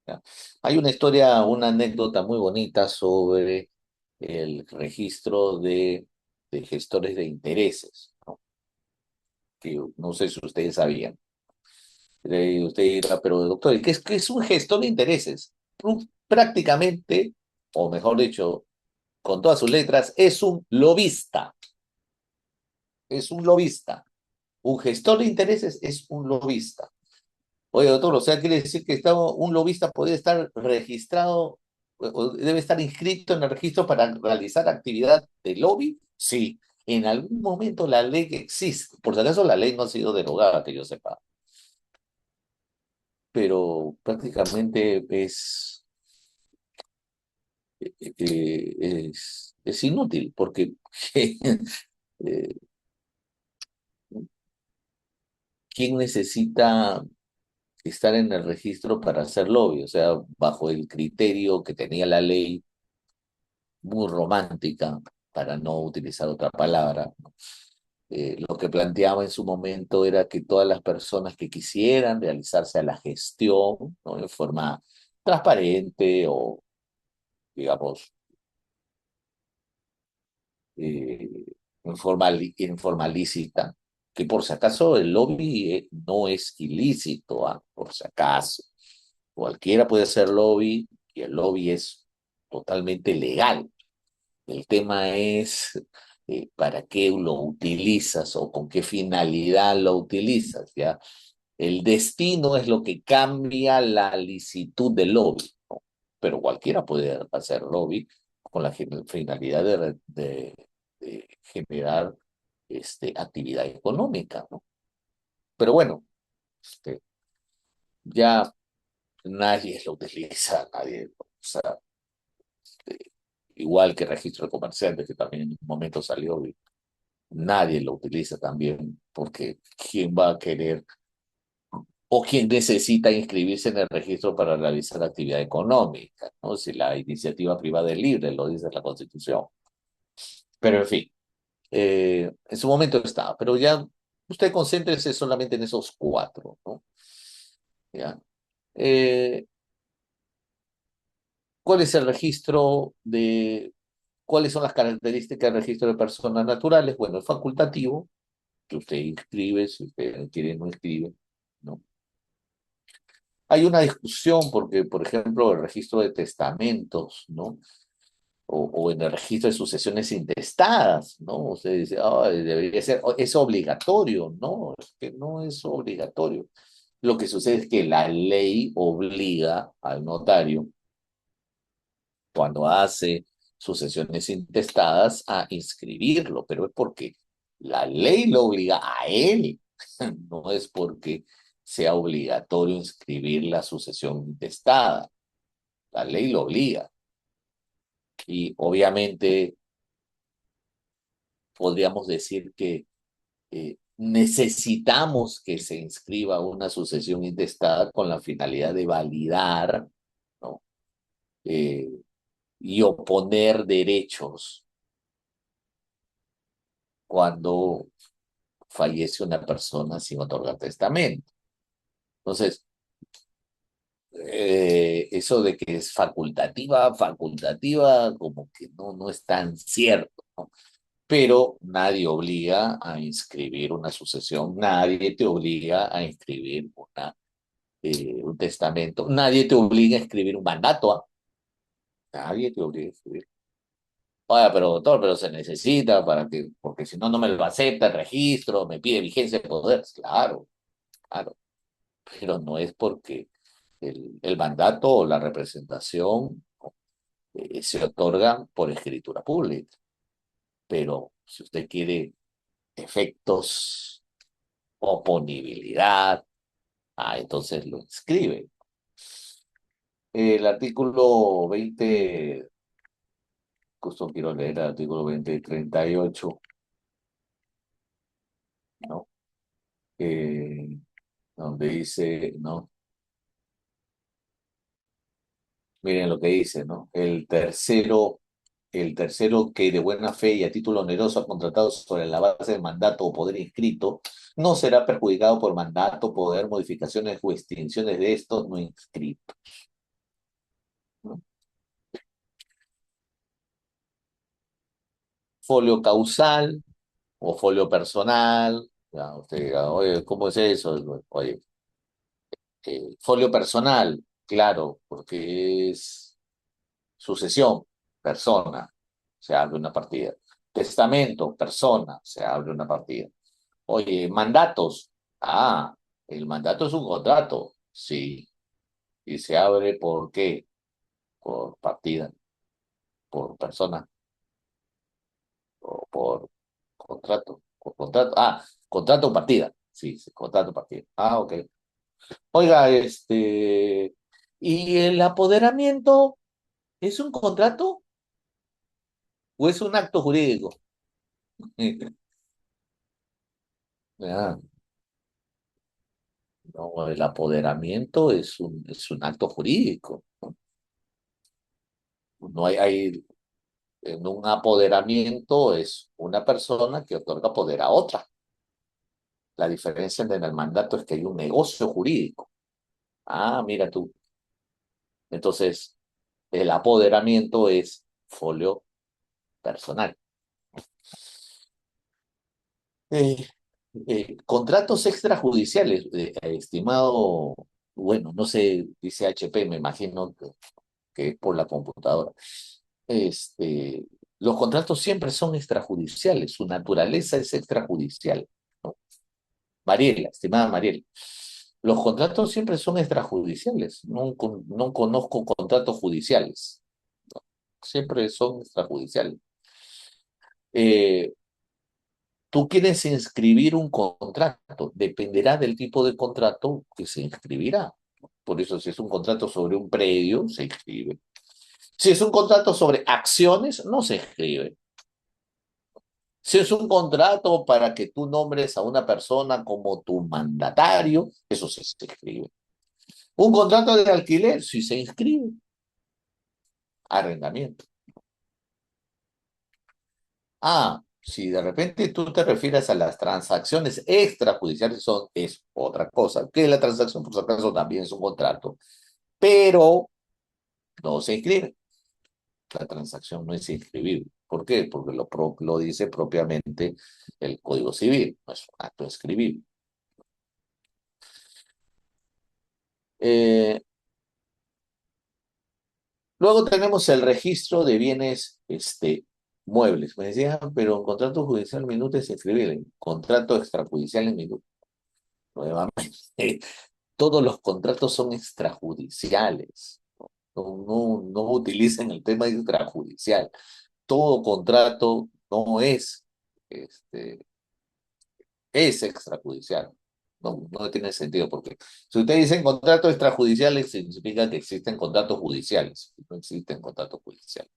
¿Ya? Hay una historia, una anécdota muy bonita sobre el registro de gestores de intereses, ¿no? Que no sé si ustedes sabían. Usted dirá, pero doctor, qué es un gestor de intereses? Prácticamente, o mejor dicho, con todas sus letras, es un lobista. Es un lobista. Un gestor de intereses es un lobista. Oye, doctor, o sea, quiere decir que un lobista puede estar registrado o debe estar inscrito en el registro para realizar actividad de lobby. Sí, en algún momento la ley existe. Por si acaso la ley no ha sido derogada, que yo sepa, pero prácticamente es inútil porque eh, ¿quién necesita estar en el registro para hacer lobby? O sea, bajo el criterio que tenía la ley muy romántica, para no utilizar otra palabra. Lo que planteaba en su momento era que todas las personas que quisieran realizarse a la gestión, ¿no? En forma transparente o, digamos, eh, informalícita, que por si acaso el lobby no es ilícito, por si acaso. Cualquiera puede hacer lobby y el lobby es totalmente legal. El tema es para qué lo utilizas o con qué finalidad lo utilizas, ¿ya? El destino es lo que cambia la licitud del lobby, ¿no? Pero cualquiera puede hacer lobby con la finalidad de generar actividad económica, ¿no? Pero bueno, este, ya nadie lo utiliza, nadie, o sea, este, igual que registro de comerciantes, que también en un momento salió, y nadie lo utiliza también, porque ¿quién va a querer o quién necesita inscribirse en el registro para realizar actividad económica? ¿No? Si la iniciativa privada es libre, lo dice la Constitución. Pero en fin, en su momento estaba, pero ya usted concéntrese solamente en esos cuatro, ¿no? ¿Ya? Eh, ¿Cuál es el registro de, cuáles son las características del registro de personas naturales? Bueno, es facultativo, que usted inscribe, si usted quiere no inscribe, ¿no? Hay una discusión porque, por ejemplo, el registro de testamentos, ¿no? O en el registro de sucesiones intestadas, ¿no? Usted dice, "Ay, debería ser, es obligatorio", ¿no? Es que no es obligatorio. Lo que sucede es que la ley obliga al notario, cuando hace sucesiones intestadas, a inscribirlo, pero es porque la ley lo obliga a él, no es porque sea obligatorio inscribir la sucesión intestada. La ley lo obliga. Y obviamente podríamos decir que necesitamos que se inscriba una sucesión intestada con la finalidad de validar, ¿no? Eh, y oponer derechos cuando fallece una persona sin otorgar testamento. Entonces, eso de que es facultativa, como que no es tan cierto, ¿no? Pero nadie obliga a inscribir una sucesión, nadie te obliga a inscribir un testamento, nadie te obliga a escribir un mandato, ¿ah? Nadie te obliga a escribir. Oye, pero doctor, pero se necesita para que, porque si no, no me lo acepta el registro, me pide vigencia de poder. Claro, claro, pero no es porque el mandato o la representación se otorgan por escritura pública. Pero si usted quiere efectos, oponibilidad, entonces lo inscribe. El artículo 20 justo quiero leer el artículo 2038, ¿no? Eh, donde dice, ¿no? Miren lo que dice, ¿no? El tercero que de buena fe y a título oneroso ha contratado sobre la base de mandato o poder inscrito, no será perjudicado por mandato, poder, modificaciones o extinciones de estos no inscritos, ¿no? Folio causal o folio personal. Ya, usted diga, oye, ¿cómo es eso? Oye, folio personal, claro, porque es sucesión, persona, se abre una partida. Testamento, persona, se abre una partida. Oye, mandatos. Ah, el mandato es un contrato, sí. Y se abre ¿por qué? Por partida, por persona o por contrato. Por contrato. Ah, contrato o partida. Sí, sí, contrato o partida. Ah, ok. Oiga, ¿y el apoderamiento es un contrato o es un acto jurídico? Ah, no, el apoderamiento es un acto jurídico. No en un apoderamiento es una persona que otorga poder a otra. La diferencia en el mandato es que hay un negocio jurídico. Ah, mira tú. Entonces, el apoderamiento es folio personal. Eh, contratos extrajudiciales, estimado, bueno, no sé, dice HP, me imagino que es por la computadora. Este, los contratos siempre son extrajudiciales, su naturaleza es extrajudicial, ¿no? Mariela, estimada Mariela, los contratos siempre son extrajudiciales, no, no conozco contratos judiciales, siempre son extrajudiciales. Eh, Tú quieres inscribir un contrato, dependerá del tipo de contrato que se inscribirá. Por eso, si es un contrato sobre un predio, se inscribe. Si es un contrato sobre acciones, no se inscribe. Si es un contrato para que tú nombres a una persona como tu mandatario, eso sí se inscribe. Un contrato de alquiler, sí se inscribe. Arrendamiento. Ah, si de repente tú te refieres a las transacciones extrajudiciales, es otra cosa. Que la transacción, por si acaso, también es un contrato, pero no se inscribe. La transacción no es inscribible. ¿Por qué? Porque lo dice propiamente el Código Civil, no es un acto inscribible. Eh, Luego tenemos el registro de bienes muebles. Me decían, pero un contrato judicial minuto es inscribible. Contrato extrajudicial en minuto. Nuevamente, todos los contratos son extrajudiciales. No, no, no utilicen el tema extrajudicial. Todo contrato no este, es extrajudicial. No, no tiene sentido porque si usted dice contratos extrajudiciales, significa que existen contratos judiciales. No existen contratos judiciales.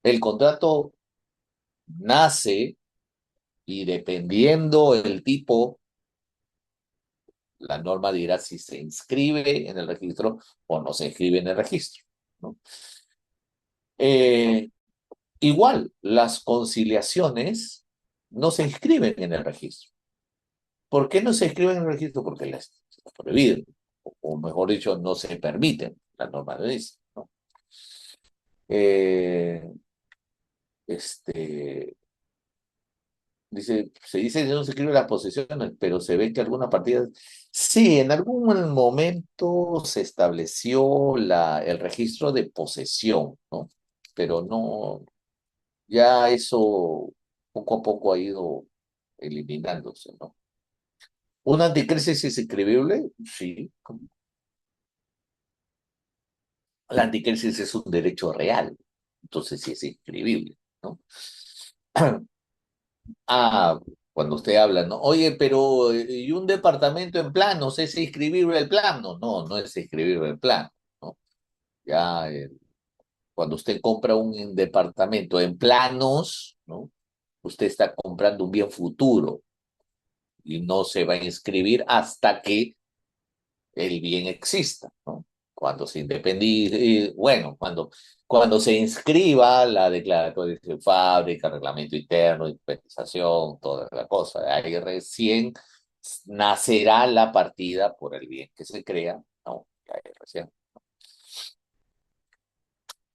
El contrato nace y dependiendo el tipo, la norma dirá si se inscribe en el registro o no se inscribe en el registro, ¿no? Eh, Igual, las conciliaciones no se inscriben en el registro. ¿Por qué no se inscriben en el registro? Porque las está prohibido, o mejor dicho, no se permiten, la norma lo dice, ¿no? Eh, este, se dice que no se escribe las posesiones, pero se ve que algunas partidas, sí, en algún momento se estableció el registro de posesión, ¿no? Pero no, ya eso poco a poco ha ido eliminándose, ¿no? ¿Una anticrisis es inscribible? Sí. La anticrisis es un derecho real, entonces sí es inscribible, ¿no? Ah, cuando usted habla, ¿no? Oye, pero ¿y un departamento en planos es inscribible el plano? No, no es inscribible el plano, ¿no? Ya, cuando usted compra un departamento en planos, ¿no? Usted está comprando un bien futuro y no se va a inscribir hasta que el bien exista, ¿no? Cuando se independice, bueno, cuando se inscriba la declaratoria de fábrica, reglamento interno, indemnización, toda la cosa, ahí recién nacerá la partida por el bien que se crea, ¿no? Ahí recién.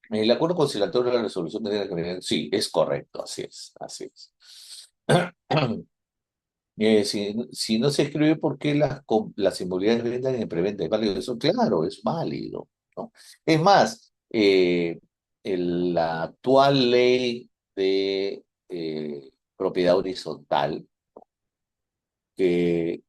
El acuerdo conciliatorio de la resolución de la sí, es correcto, así es, así es. Si no se escribe, ¿por qué las inmobiliarias vendan en preventa? ¿Es válido eso? Claro, es válido, ¿no? Es más, la actual ley de propiedad horizontal, que,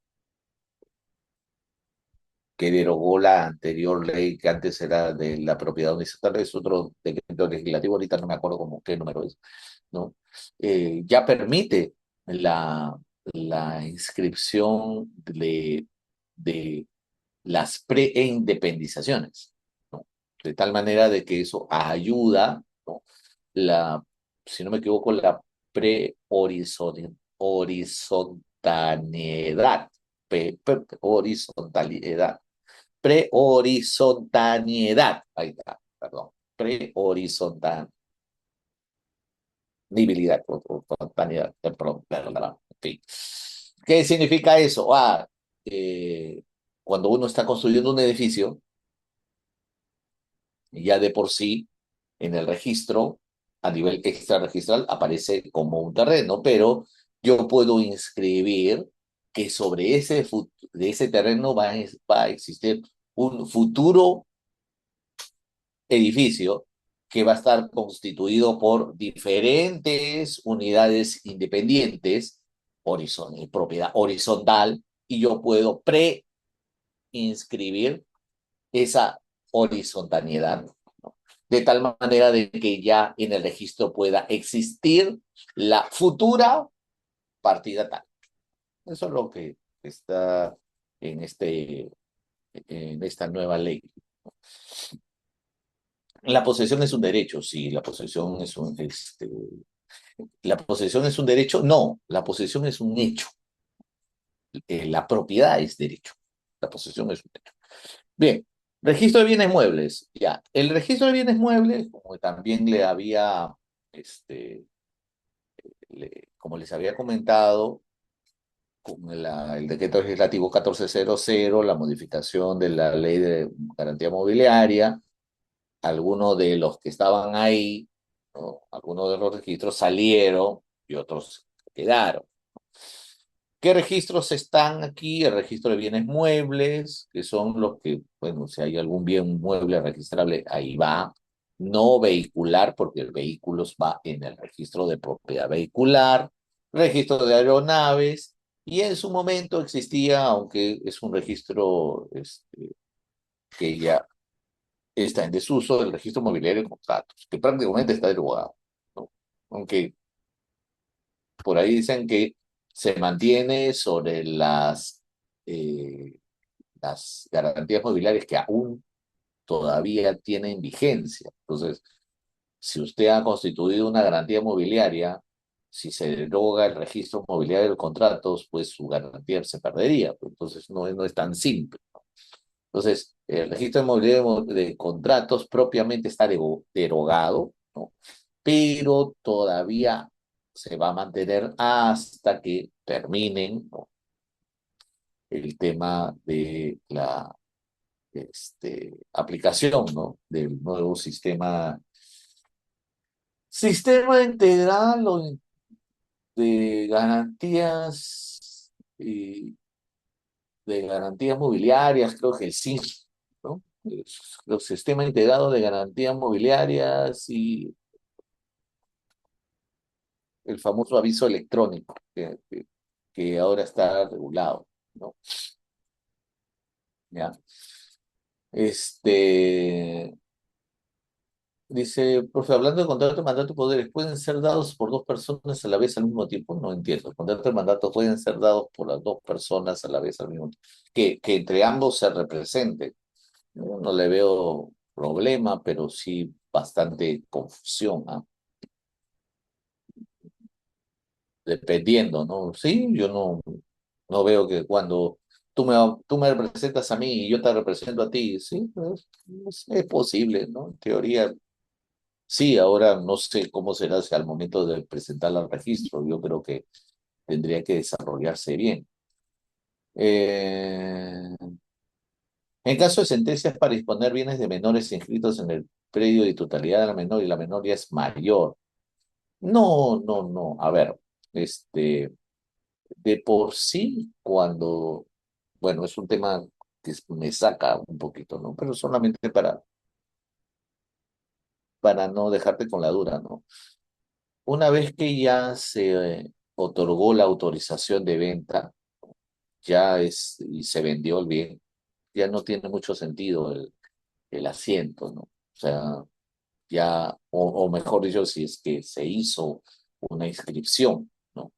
que derogó la anterior ley que antes era de la propiedad horizontal, es otro decreto legislativo, ahorita no me acuerdo cómo qué número es, ¿no? Ya permite la inscripción de las preindependizaciones, ¿no? De tal manera de que eso ayuda, ¿no? La, si no me equivoco, la prehorizontalidad, horizontalidad, prehorizontalidad, ahí está, perdón, prehorizontalidad, horizontalidad, perdón, en fin. ¿Qué significa eso? Eh, cuando uno está construyendo un edificio, ya de por sí en el registro, a nivel extrarregistral, aparece como un terreno, pero yo puedo inscribir que sobre de ese terreno va a existir un futuro edificio que va a estar constituido por diferentes unidades independientes, propiedad horizontal, y yo puedo preinscribir esa horizontalidad, ¿no? De tal manera de que ya en el registro pueda existir la futura partida tal. Eso es lo que está en, en esta nueva ley. La posesión es un derecho, sí, la posesión es un derecho, no, la posesión es un hecho, la propiedad es derecho, la posesión es un hecho. Bien, registro de bienes muebles. Ya, el registro de bienes muebles, como también este, como les había comentado, con el decreto legislativo 1400, la modificación de la ley de garantía mobiliaria, algunos de los que estaban ahí, ¿no? Algunos de los registros salieron y otros quedaron. ¿Qué registros están aquí? El registro de bienes muebles, que son los que, bueno, si hay algún bien mueble registrable, ahí va. No vehicular, porque el vehículo va en el registro de propiedad vehicular, registro de aeronaves, y en su momento existía, aunque es un registro que ya está en desuso, el registro mobiliario de contratos, que prácticamente está derogado, ¿no? Aunque por ahí dicen que se mantiene sobre las garantías mobiliarias que aún todavía tienen vigencia. Entonces, si usted ha constituido una garantía mobiliaria, si se deroga el registro mobiliario de contratos, pues su garantía se perdería. Entonces, no es tan simple. Entonces, el registro mobiliario de contratos propiamente está derogado, ¿no? Pero todavía se va a mantener hasta que terminen, ¿no? El tema de la aplicación, ¿no? Del nuevo sistema integral de garantías y de garantías mobiliarias, creo que sí, ¿no? Los sistemas integrados de garantías mobiliarias y el famoso aviso electrónico que ahora está regulado, ¿no? ¿Ya? Este, Dice, profe, hablando de contrato de mandato y poderes, ¿pueden ser dados por dos personas a la vez al mismo tiempo? No entiendo. El contrato de mandato pueden ser dados por las dos personas a la vez al mismo tiempo. Que entre ambos se representen. No le veo. problema, pero sí bastante confusión, ¿ah? Dependiendo, ¿no? Sí, yo no veo que cuando tú me representas a mí y yo te represento a ti, sí, pues, es posible, ¿no? En teoría, sí, ahora no sé cómo será si al momento de presentarla al registro, yo creo que tendría que desarrollarse bien. Eh, en caso de sentencias para disponer bienes de menores inscritos en el predio de totalidad de la menor y la menor ya es mayor. No. A ver, este, de por sí, cuando, bueno, es un tema que me saca un poquito, ¿no? Pero solamente para no dejarte con la duda, ¿no? Una vez que ya se otorgó la autorización de venta, y se vendió el bien, ya no tiene mucho sentido el asiento, ¿no? O sea, ya, o mejor dicho, si es que se hizo una inscripción, ¿no?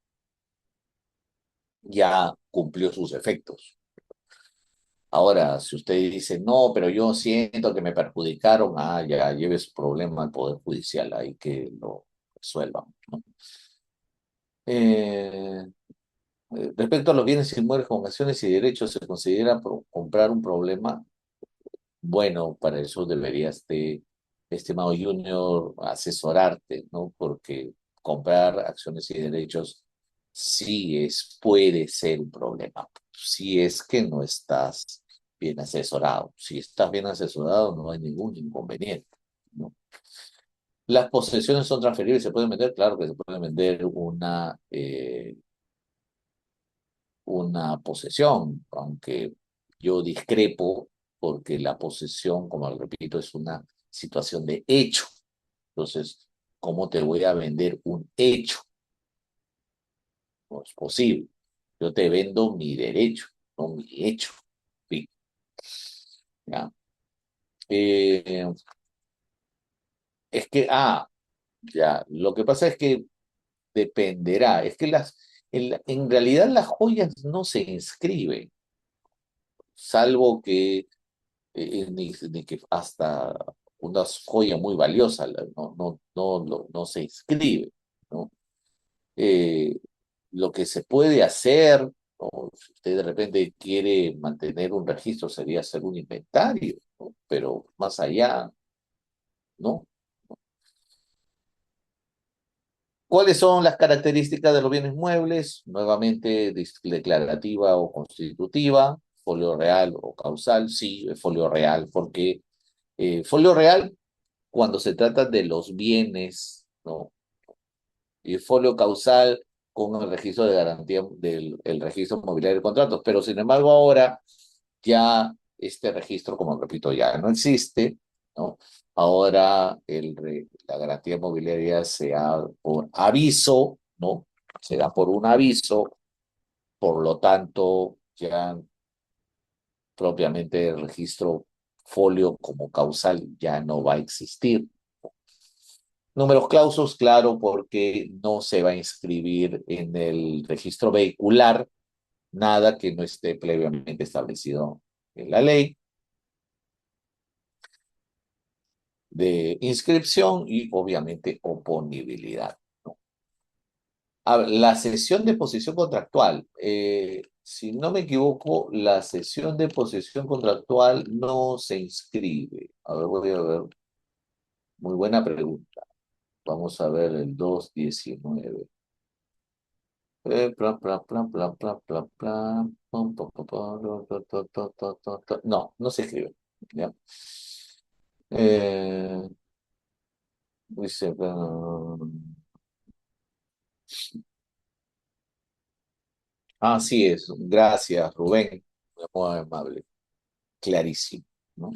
Ya cumplió sus efectos. Ahora, si usted dice, no, pero yo siento que me perjudicaron, ya lleve su problema al Poder Judicial, ahí que lo resuelvan, ¿no? Eh, Respecto a los bienes inmuebles con acciones y derechos, ¿se considera comprar un problema? Bueno, para eso debería estimado Junior, asesorarte, ¿no? Porque comprar acciones y derechos puede ser un problema. Si es que no estás bien asesorado. Si estás bien asesorado, no hay ningún inconveniente, ¿no? Las posesiones son transferibles, ¿se pueden vender? Claro que se puede vender una posesión, aunque yo discrepo porque la posesión, como repito, es una situación de hecho. Entonces, ¿cómo te voy a vender un hecho? No es posible. Yo te vendo mi derecho, no mi hecho. Sí, ¿ya? Eh, es que, ya, lo que pasa es que dependerá, es que en realidad las joyas no se inscriben, salvo que ni que hasta una joya muy valiosa no se inscribe, ¿no? Eh, lo que se puede hacer, o si usted de repente quiere mantener un registro, sería hacer un inventario, ¿no? Pero más allá, ¿no? ¿Cuáles son las características de los bienes muebles? Nuevamente, declarativa o constitutiva, folio real o causal. Sí, folio real, porque folio real cuando se trata de los bienes, ¿no? Y folio causal con el registro de garantía del el registro mobiliario de contratos. Pero sin embargo, ahora ya este registro, como repito, ya no existe, ¿no? Ahora la garantía mobiliaria se da por aviso, ¿no? Se da por un aviso, por lo tanto, ya propiamente el registro folio como causal ya no va a existir. Números clausos, claro, porque no se va a inscribir en el registro vehicular nada que no esté previamente establecido en la ley de inscripción y obviamente oponibilidad, ¿no? A ver, la cesión de posesión contractual. Si no me equivoco, la cesión de posesión contractual no se inscribe. A ver, voy a ver. Muy buena pregunta. Vamos a ver el 219. Pum, pum, pum, pum, No, no se escribe. ¿Ya? Eh, dice, así es. Gracias, Rubén. Muy amable. Clarísimo, ¿no?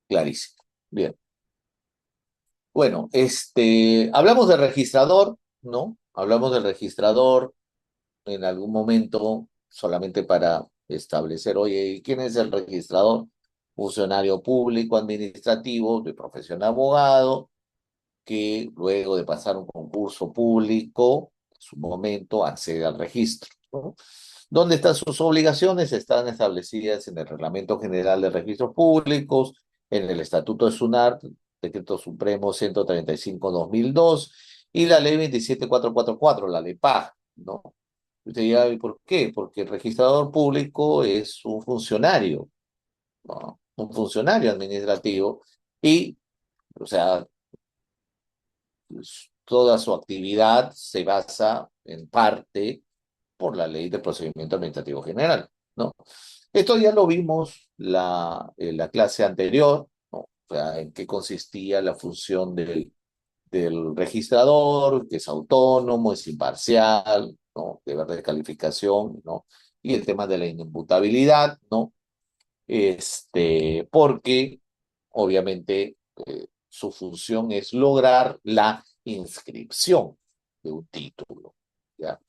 Clarísimo. Bien. Bueno, hablamos del registrador, ¿no? Hablamos del registrador en algún momento solamente para establecer, oye, ¿y quién es el registrador? Funcionario público administrativo de profesión de abogado que luego de pasar un concurso público, en su momento accede al registro, ¿no? ¿Dónde están sus obligaciones? Están establecidas en el Reglamento General de Registros Públicos, en el Estatuto de SUNAT, Decreto Supremo 135/2002, y la Ley 27444, la ley PAG, ¿no? Usted dirá, ¿y por qué? Porque el registrador público es un funcionario, ¿no? Un funcionario administrativo y, o sea, toda su actividad se basa en parte por la Ley de Procedimiento Administrativo General, ¿no? Esto ya lo vimos en la clase anterior, ¿no? O sea, en qué consistía la función del registrador, que es autónomo, es imparcial, ¿no? Deber de calificación, ¿no? Y el tema de la inimputabilidad, ¿no? Porque obviamente su función es lograr la inscripción de un título, ¿ya?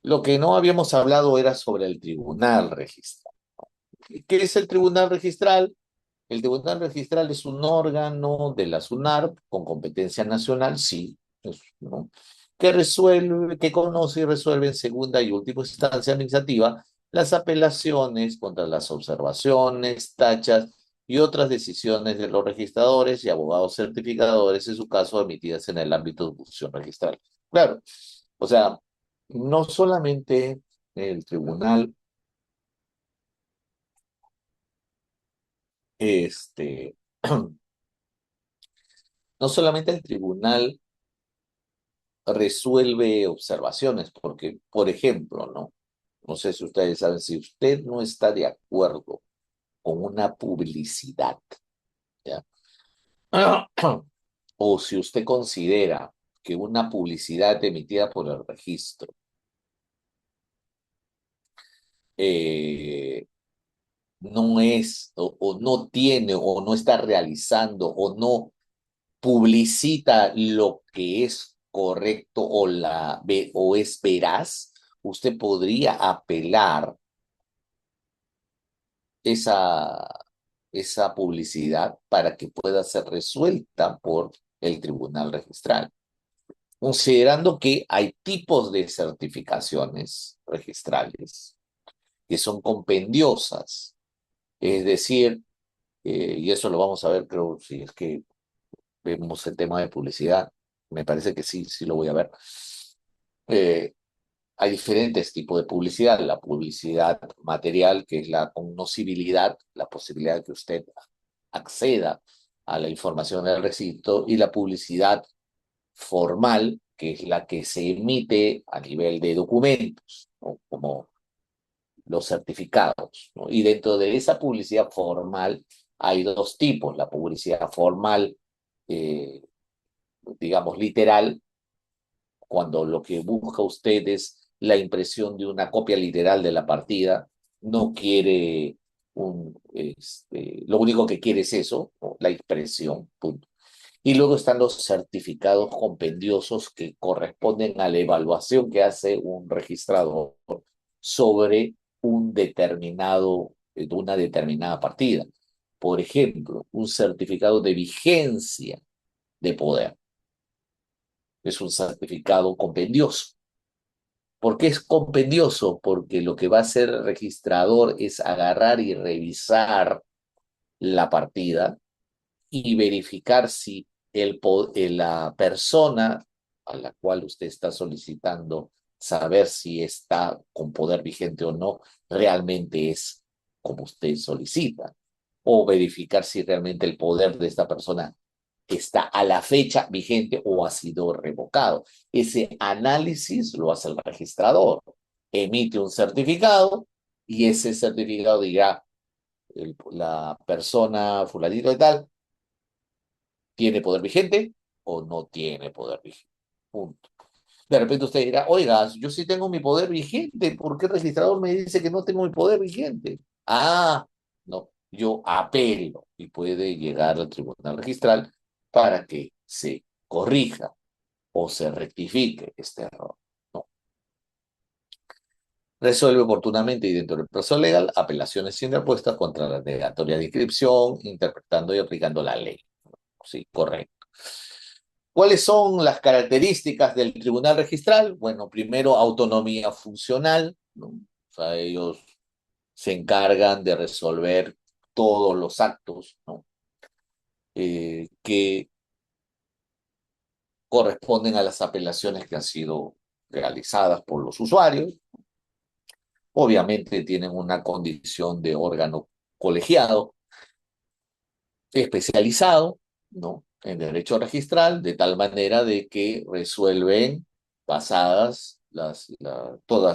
Lo que no habíamos hablado era sobre el tribunal registral. ¿Qué es el tribunal registral? El tribunal registral es un órgano de la SUNARP con competencia nacional, sí, ¿no? Que resuelve, que conoce y resuelve en segunda y última instancia administrativa las apelaciones contra las observaciones, tachas y otras decisiones de los registradores y abogados certificadores, en su caso, emitidas en el ámbito de función registral. Claro, o sea, no solamente el tribunal, este, no solamente el tribunal resuelve observaciones, porque, por ejemplo, ¿no? No sé si ustedes saben, si usted no está de acuerdo con una publicidad, ¿ya? O si usted considera que una publicidad emitida por el registro eh, no es o no tiene o no está realizando o no publicita lo que es correcto o es veraz, usted podría apelar esa, esa publicidad para que pueda ser resuelta por el tribunal registral, considerando que hay tipos de certificaciones registrales que son compendiosas, es decir, y eso lo vamos a ver, creo, si es que vemos el tema de publicidad, me parece que sí, sí lo voy a ver. Eh, Hay diferentes tipos de publicidad. La publicidad material, que es la cognoscibilidad, la posibilidad de que usted acceda a la información del recinto, y la publicidad formal, que es la que se emite a nivel de documentos, ¿no? Como los certificados, ¿no? Y dentro de esa publicidad formal hay dos tipos: la publicidad formal, eh, digamos, literal, cuando lo que busca usted es la impresión de una copia literal de la partida, no quiere lo único que quiere es eso, ¿no? La impresión, punto. Y luego están los certificados compendiosos que corresponden a la evaluación que hace un registrador sobre una determinada partida. Por ejemplo, un certificado de vigencia de poder es un certificado compendioso. ¿Por qué es compendioso? Porque lo que va a hacer el registrador es agarrar y revisar la partida y verificar si la persona a la cual usted está solicitando saber si está con poder vigente o no, realmente es como usted solicita. O verificar si realmente el poder de esta persona está a la fecha vigente o ha sido revocado. Ese análisis lo hace el registrador. Emite un certificado y ese certificado dirá, la persona fulanito de tal tiene poder vigente o no tiene poder vigente. Punto. De repente usted dirá, oiga, yo sí tengo mi poder vigente, ¿por qué el registrador me dice que no tengo mi poder vigente? Ah, no, yo apelo y puede llegar al tribunal registral para que se corrija o se rectifique este error, ¿no? Resuelve oportunamente y dentro del plazo legal apelaciones interpuestas contra la negatoria de inscripción, interpretando y aplicando la ley. Sí, correcto. ¿Cuáles son las características del tribunal registral? Bueno, primero, autonomía funcional, ¿no? O sea, ellos se encargan de resolver todos los actos, ¿no? Que corresponden a las apelaciones que han sido realizadas por los usuarios. Obviamente tienen una condición de órgano colegiado, especializado, ¿no? En derecho registral, de tal manera de que resuelven todas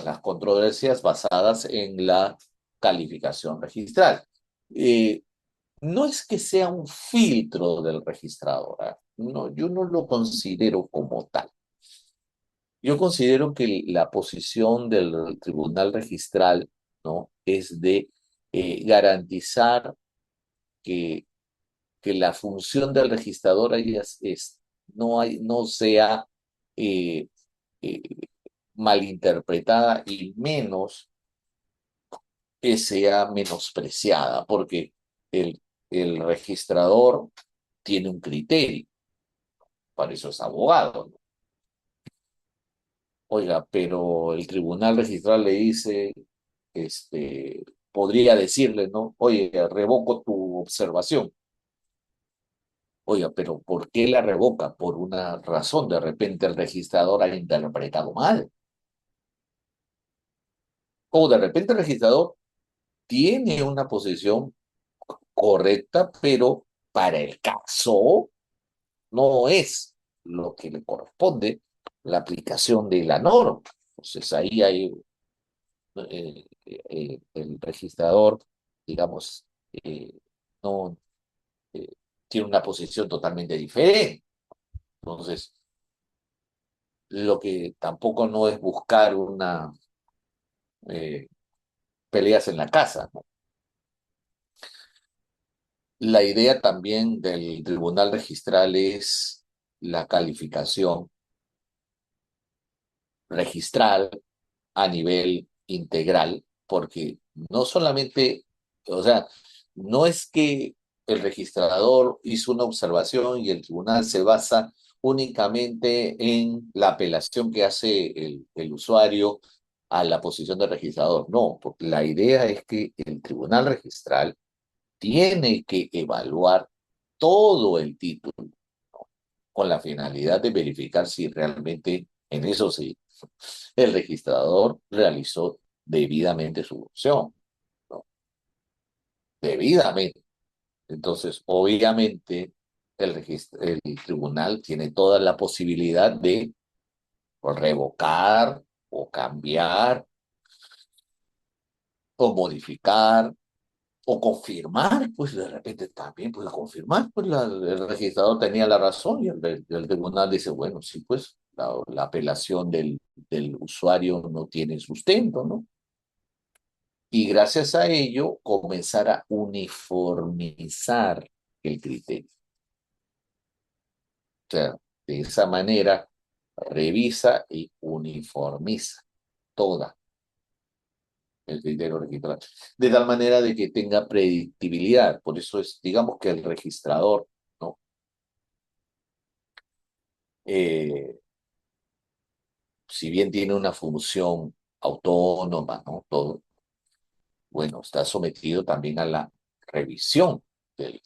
las controversias basadas en la calificación registral. Eh, no es que sea un filtro del registrador, ¿eh? No, yo no lo considero como tal. Yo considero que la posición del tribunal registral, ¿no? Es de garantizar que, que la función del registrador no sea eh, eh, malinterpretada y menos que sea menospreciada, porque el, el registrador tiene un criterio, para eso es abogado, ¿no? Oiga, pero el tribunal registral le dice, este, podría decirle, ¿no? Oye, revoco tu observación. Oiga, pero ¿por qué la revoca? Por una razón. De repente el registrador ha interpretado mal. O de repente el registrador tiene una posición correcta, pero para el caso no es lo que le corresponde la aplicación de la norma. Entonces ahí hay el registrador, digamos, no tiene una posición totalmente diferente. Entonces, lo que tampoco no es buscar una eh, peleas en la casa, ¿no? La idea también del tribunal registral es la calificación registral a nivel integral, porque no solamente, o sea, no es que el registrador hizo una observación y el tribunal se basa únicamente en la apelación que hace el usuario a la posición del registrador. No, porque la idea es que el tribunal registral tiene que evaluar todo el título, ¿no? Con la finalidad de verificar si realmente, en eso sí, el registrador realizó debidamente su función, ¿no? Debidamente. Entonces, obviamente, el tribunal tiene toda la posibilidad de revocar o cambiar o modificar o confirmar, pues de repente también, pues confirmar, pues el registrador tenía la razón y el tribunal dice, bueno, sí, pues la apelación del usuario no tiene sustento, ¿no? Y gracias a ello comenzar a uniformizar el criterio. O sea, de esa manera revisa y uniformiza toda el criterio registral, de tal manera de que tenga predictibilidad. Por eso es, digamos que el registrador, ¿no? Eh, si bien tiene una función autónoma, ¿no? Todo, bueno, está sometido también a la revisión del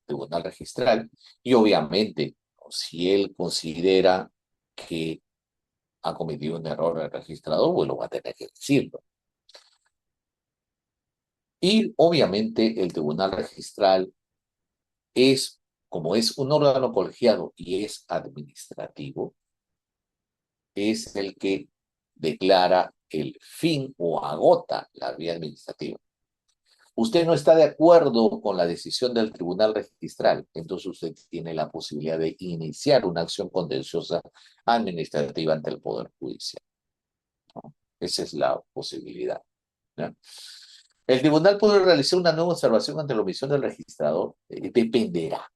tribunal registral y obviamente, si él considera que ha cometido un error el registrador, bueno, va a tener que decirlo. Y obviamente el tribunal registral es, como es un órgano colegiado y es administrativo, es el que declara el fin o agota la vía administrativa. Usted no está de acuerdo con la decisión del tribunal registral, entonces usted tiene la posibilidad de iniciar una acción contenciosa administrativa ante el Poder Judicial, ¿no? Esa es la posibilidad, ¿no? El tribunal puede realizar una nueva observación ante la omisión del registrador. Dependerá,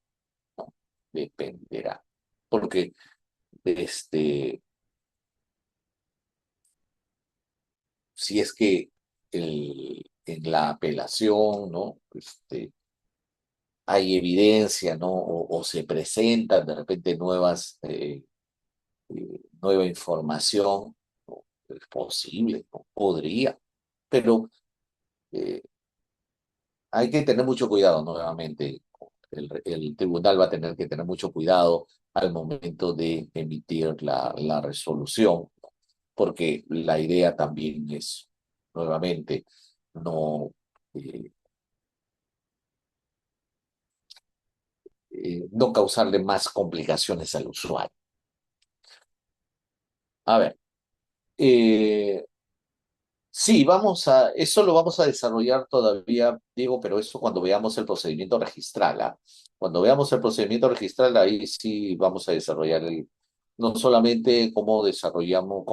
¿no? Dependerá. Porque este, si es que en la apelación, ¿no? Hay evidencia, ¿no? O se presentan de repente nueva información, ¿no? Es posible, ¿no? Podría, pero eh, hay que tener mucho cuidado nuevamente. El tribunal va a tener que tener mucho cuidado al momento de emitir la resolución, porque la idea también es, nuevamente, no, eh, no causarle más complicaciones al usuario. A ver, eh, sí, eso lo vamos a desarrollar todavía, Diego, pero eso cuando veamos el procedimiento registral, ¿ah? Cuando veamos el procedimiento registral, ahí sí vamos a desarrollar no solamente cómo desarrollamos,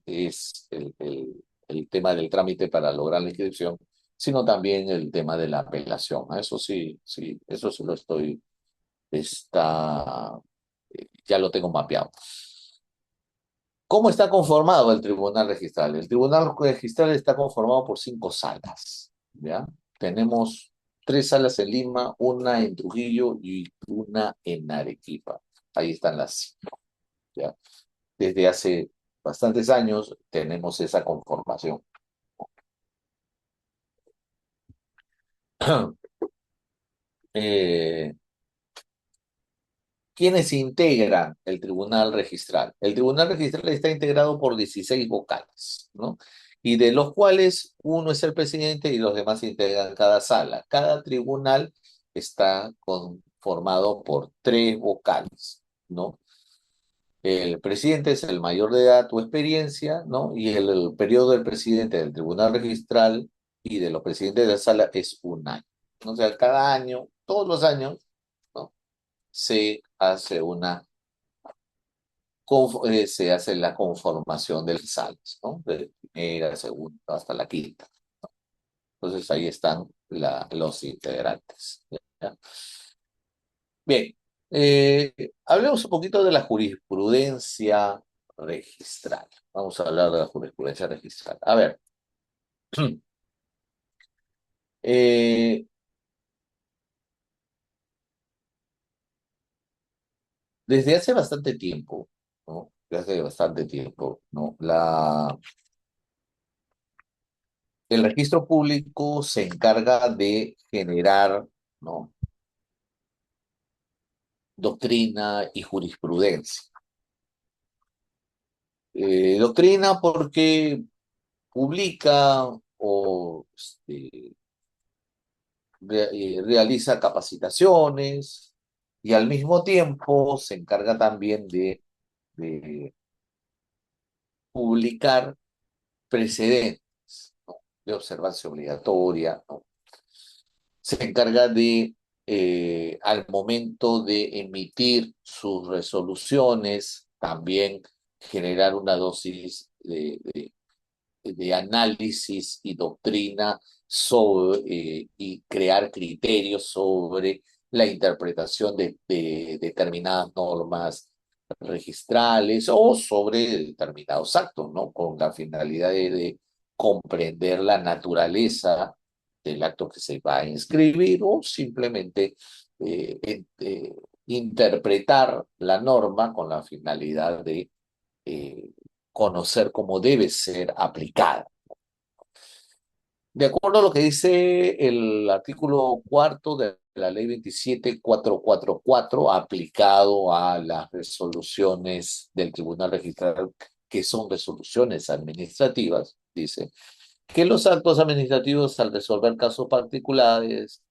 es el tema del trámite para lograr la inscripción, sino también el tema de la apelación, ¿ah? Eso sí, sí, eso sí ya lo tengo mapeado. ¿Cómo está conformado el tribunal registral? El tribunal registral está conformado por 5 salas, ¿ya? Tenemos 3 salas en Lima, una en Trujillo y una en Arequipa. Ahí están las 5, ¿ya? Desde hace bastantes años tenemos esa conformación. Eh, ¿Quiénes integran el tribunal registral? El tribunal registral está integrado por 16 vocales, ¿no? Y de los cuales uno es el presidente y los demás integran cada sala. Cada tribunal está conformado por 3 vocales, ¿no? El presidente es el mayor de edad o experiencia, ¿no? Y el periodo del presidente del tribunal registral y de los presidentes de la sala es un año. O sea, cada año, todos los años, ¿no? Se hace se hace la conformación de las salas, ¿no? De primera, segunda, hasta la quinta. Entonces ahí están los integrantes. ¿Ya? Bien, hablemos un poquito de la jurisprudencia registral. Vamos a hablar de la jurisprudencia registral. A ver, eh, desde hace bastante tiempo, ¿no? Desde hace bastante tiempo, ¿no? El registro público se encarga de generar, ¿no? Doctrina y jurisprudencia. Doctrina porque publica o realiza capacitaciones y al mismo tiempo se encarga también de publicar precedentes, ¿no? De observancia obligatoria, ¿no? Se encarga al momento de emitir sus resoluciones, también generar una dosis de análisis y doctrina y crear criterios sobre la interpretación de determinadas normas registrales o sobre determinados actos, ¿no? Con la finalidad de comprender la naturaleza del acto que se va a inscribir o simplemente interpretar la norma con la finalidad de eh, conocer cómo debe ser aplicada. De acuerdo a lo que dice el artículo cuarto de la ley 27444, aplicado a las resoluciones del Tribunal Registral, que son resoluciones administrativas, dice que los actos administrativos al resolver casos particulares,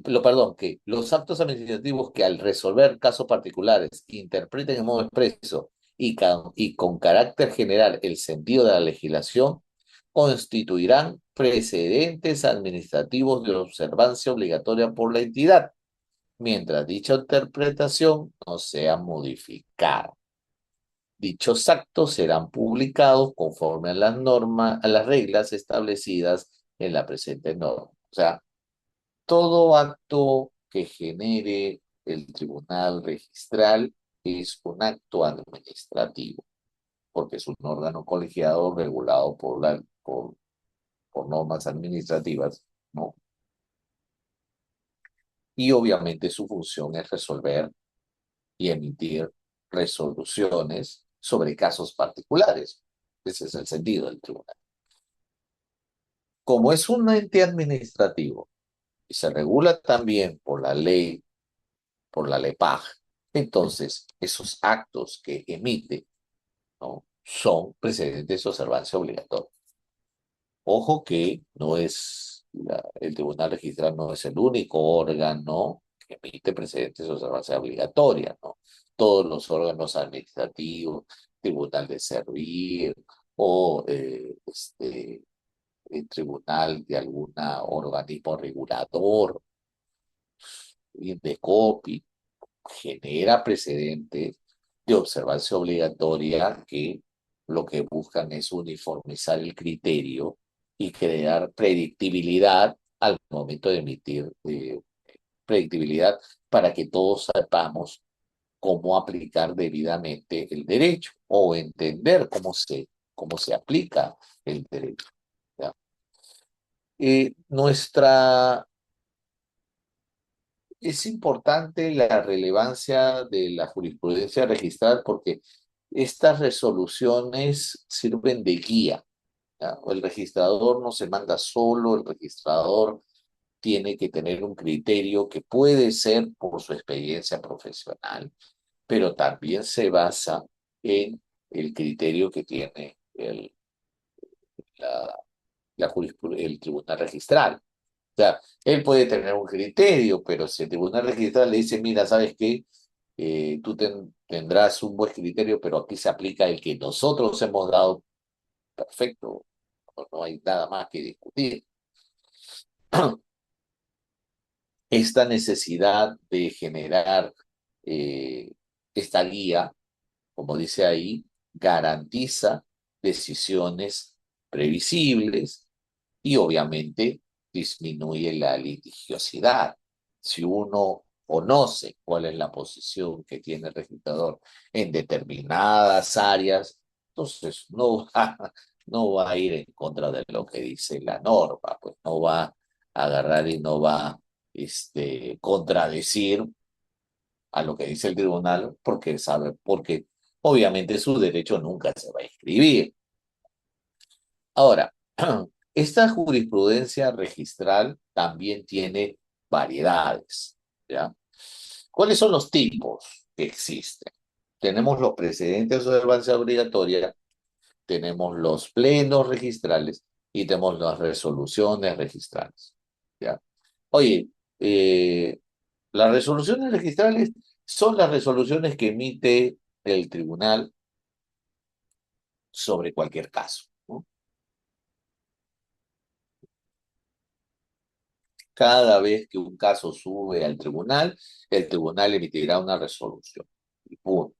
perdón, que los actos administrativos que al resolver casos particulares interpreten en modo expreso y con carácter general el sentido de la legislación, constituirán precedentes administrativos de observancia obligatoria por la entidad, mientras dicha interpretación no sea modificada. Dichos actos serán publicados conforme a las normas, a las reglas establecidas en la presente norma. O sea, todo acto que genere el tribunal registral es un acto administrativo, porque es un órgano colegiado regulado por normas administrativas, ¿no? Y obviamente su función es resolver y emitir resoluciones sobre casos particulares. Ese es el sentido del tribunal. Como es un ente administrativo y se regula también por la LEPAJ, entonces esos actos que emite, ¿no? Son precedentes de observancia obligatoria. Ojo que no es el Tribunal Registral no es el único órgano que emite precedentes de observancia obligatoria, ¿no? Todos los órganos administrativos, Tribunal de Servir o el tribunal de algún organismo regulador, Indecopi, genera precedentes de observancia obligatoria que lo que buscan es uniformizar el criterio y crear predictibilidad al momento de emitir predictibilidad para que todos sepamos cómo aplicar debidamente el derecho o entender cómo se aplica el derecho. ¿Ya? Nuestra Es importante la relevancia de la jurisprudencia registral porque estas resoluciones sirven de guía. ¿Ya? El registrador no se manda solo, el registrador tiene que tener un criterio que puede ser por su experiencia profesional, pero también se basa en el criterio que tiene la, el tribunal registral. O sea, él puede tener un criterio, pero si el tribunal registral le dice, mira, ¿sabes qué? Tú tendrás un buen criterio, pero aquí se aplica el que nosotros hemos dado, perfecto, no hay nada más que discutir. Esta necesidad de generar eh, esta guía, como dice ahí, garantiza decisiones previsibles y obviamente disminuye la litigiosidad. Si uno conoce cuál es la posición que tiene el registrador en determinadas áreas, entonces no va a ir en contra de lo que dice la norma, pues no va a agarrar y no va a contradecir a lo que dice el tribunal porque obviamente su derecho nunca se va a inscribir. Ahora, esta jurisprudencia registral también tiene variedades, ¿ya? ¿Cuáles son los tipos que existen? Tenemos los precedentes de observancia obligatoria, tenemos los plenos registrales y tenemos las resoluciones registrales, ¿ya? Oye, eh, las resoluciones registrales son las resoluciones que emite el tribunal sobre cualquier caso, ¿no? Cada vez que un caso sube al tribunal, el tribunal emitirá una resolución. Y punto,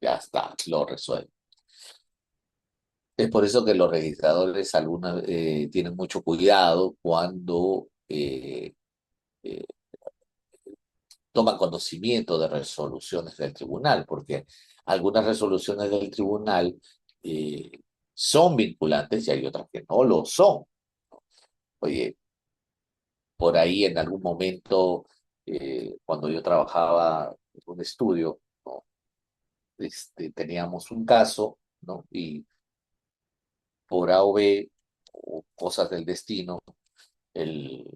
ya está, lo resuelve. Es por eso que los registradores algunas tienen mucho cuidado cuando eh, toman conocimiento de resoluciones del tribunal, porque algunas resoluciones del tribunal eh, son vinculantes y hay otras que no lo son. Oye, por ahí en algún momento, cuando yo trabajaba en un estudio, ¿no? Teníamos un caso, ¿no? Y por A o B, o cosas del destino, el,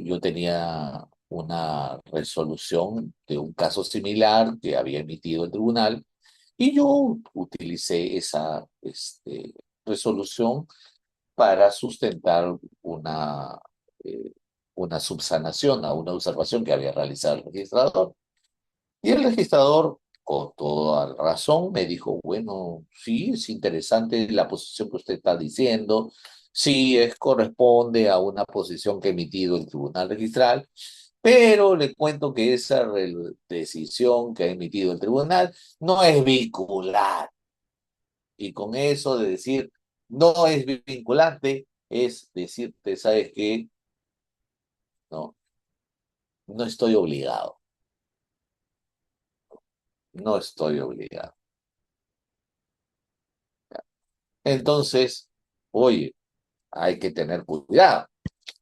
yo tenía una resolución de un caso similar que había emitido el tribunal y yo utilicé esa resolución para sustentar eh, una subsanación a una observación que había realizado el registrador. Y el registrador, con toda razón, me dijo, bueno, sí, es interesante la posición que usted está diciendo, sí, corresponde a una posición que ha emitido el tribunal registral, pero le cuento que esa decisión que ha emitido el tribunal no es vincular. Y con eso de decir no es vinculante, es decirte, ¿sabes qué? No, no estoy obligado, no estoy obligado. Entonces, oye, hay que tener cuidado.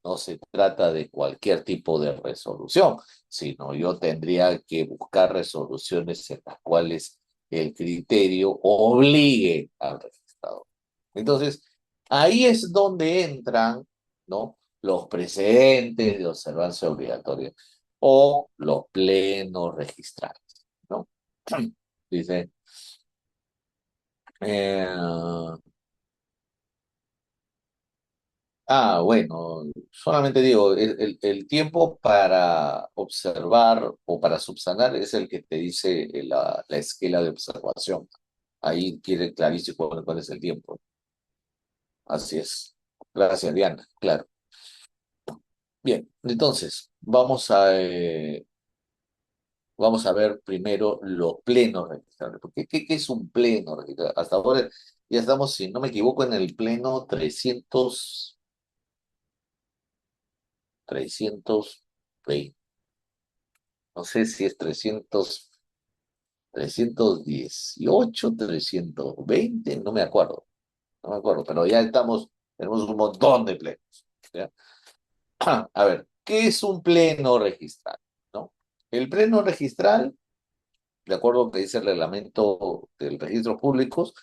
No se trata de cualquier tipo de resolución, sino yo tendría que buscar resoluciones en las cuales el criterio obligue al registrador. Entonces, ahí es donde entran, ¿no? los precedentes de observancia obligatoria o los plenos registrales, ¿no? Dice, eh, bueno, solamente digo, el tiempo para observar o para subsanar es el que te dice la esquela de observación. Ahí quiere clarísimo cuál es el tiempo. Así es. Gracias, Diana. Claro. Bien, entonces, vamos a ver primero los plenos registrales. Porque, ¿qué es un pleno registral? Hasta ahora ya estamos, si no me equivoco, en el pleno 320. No sé si es 318, 320, no me acuerdo. No me acuerdo, pero ya tenemos un montón de plenos. ¿Ya? A ver, ¿qué es un pleno registral? ¿No? El pleno registral, de acuerdo a lo que dice el reglamento del registro públicos,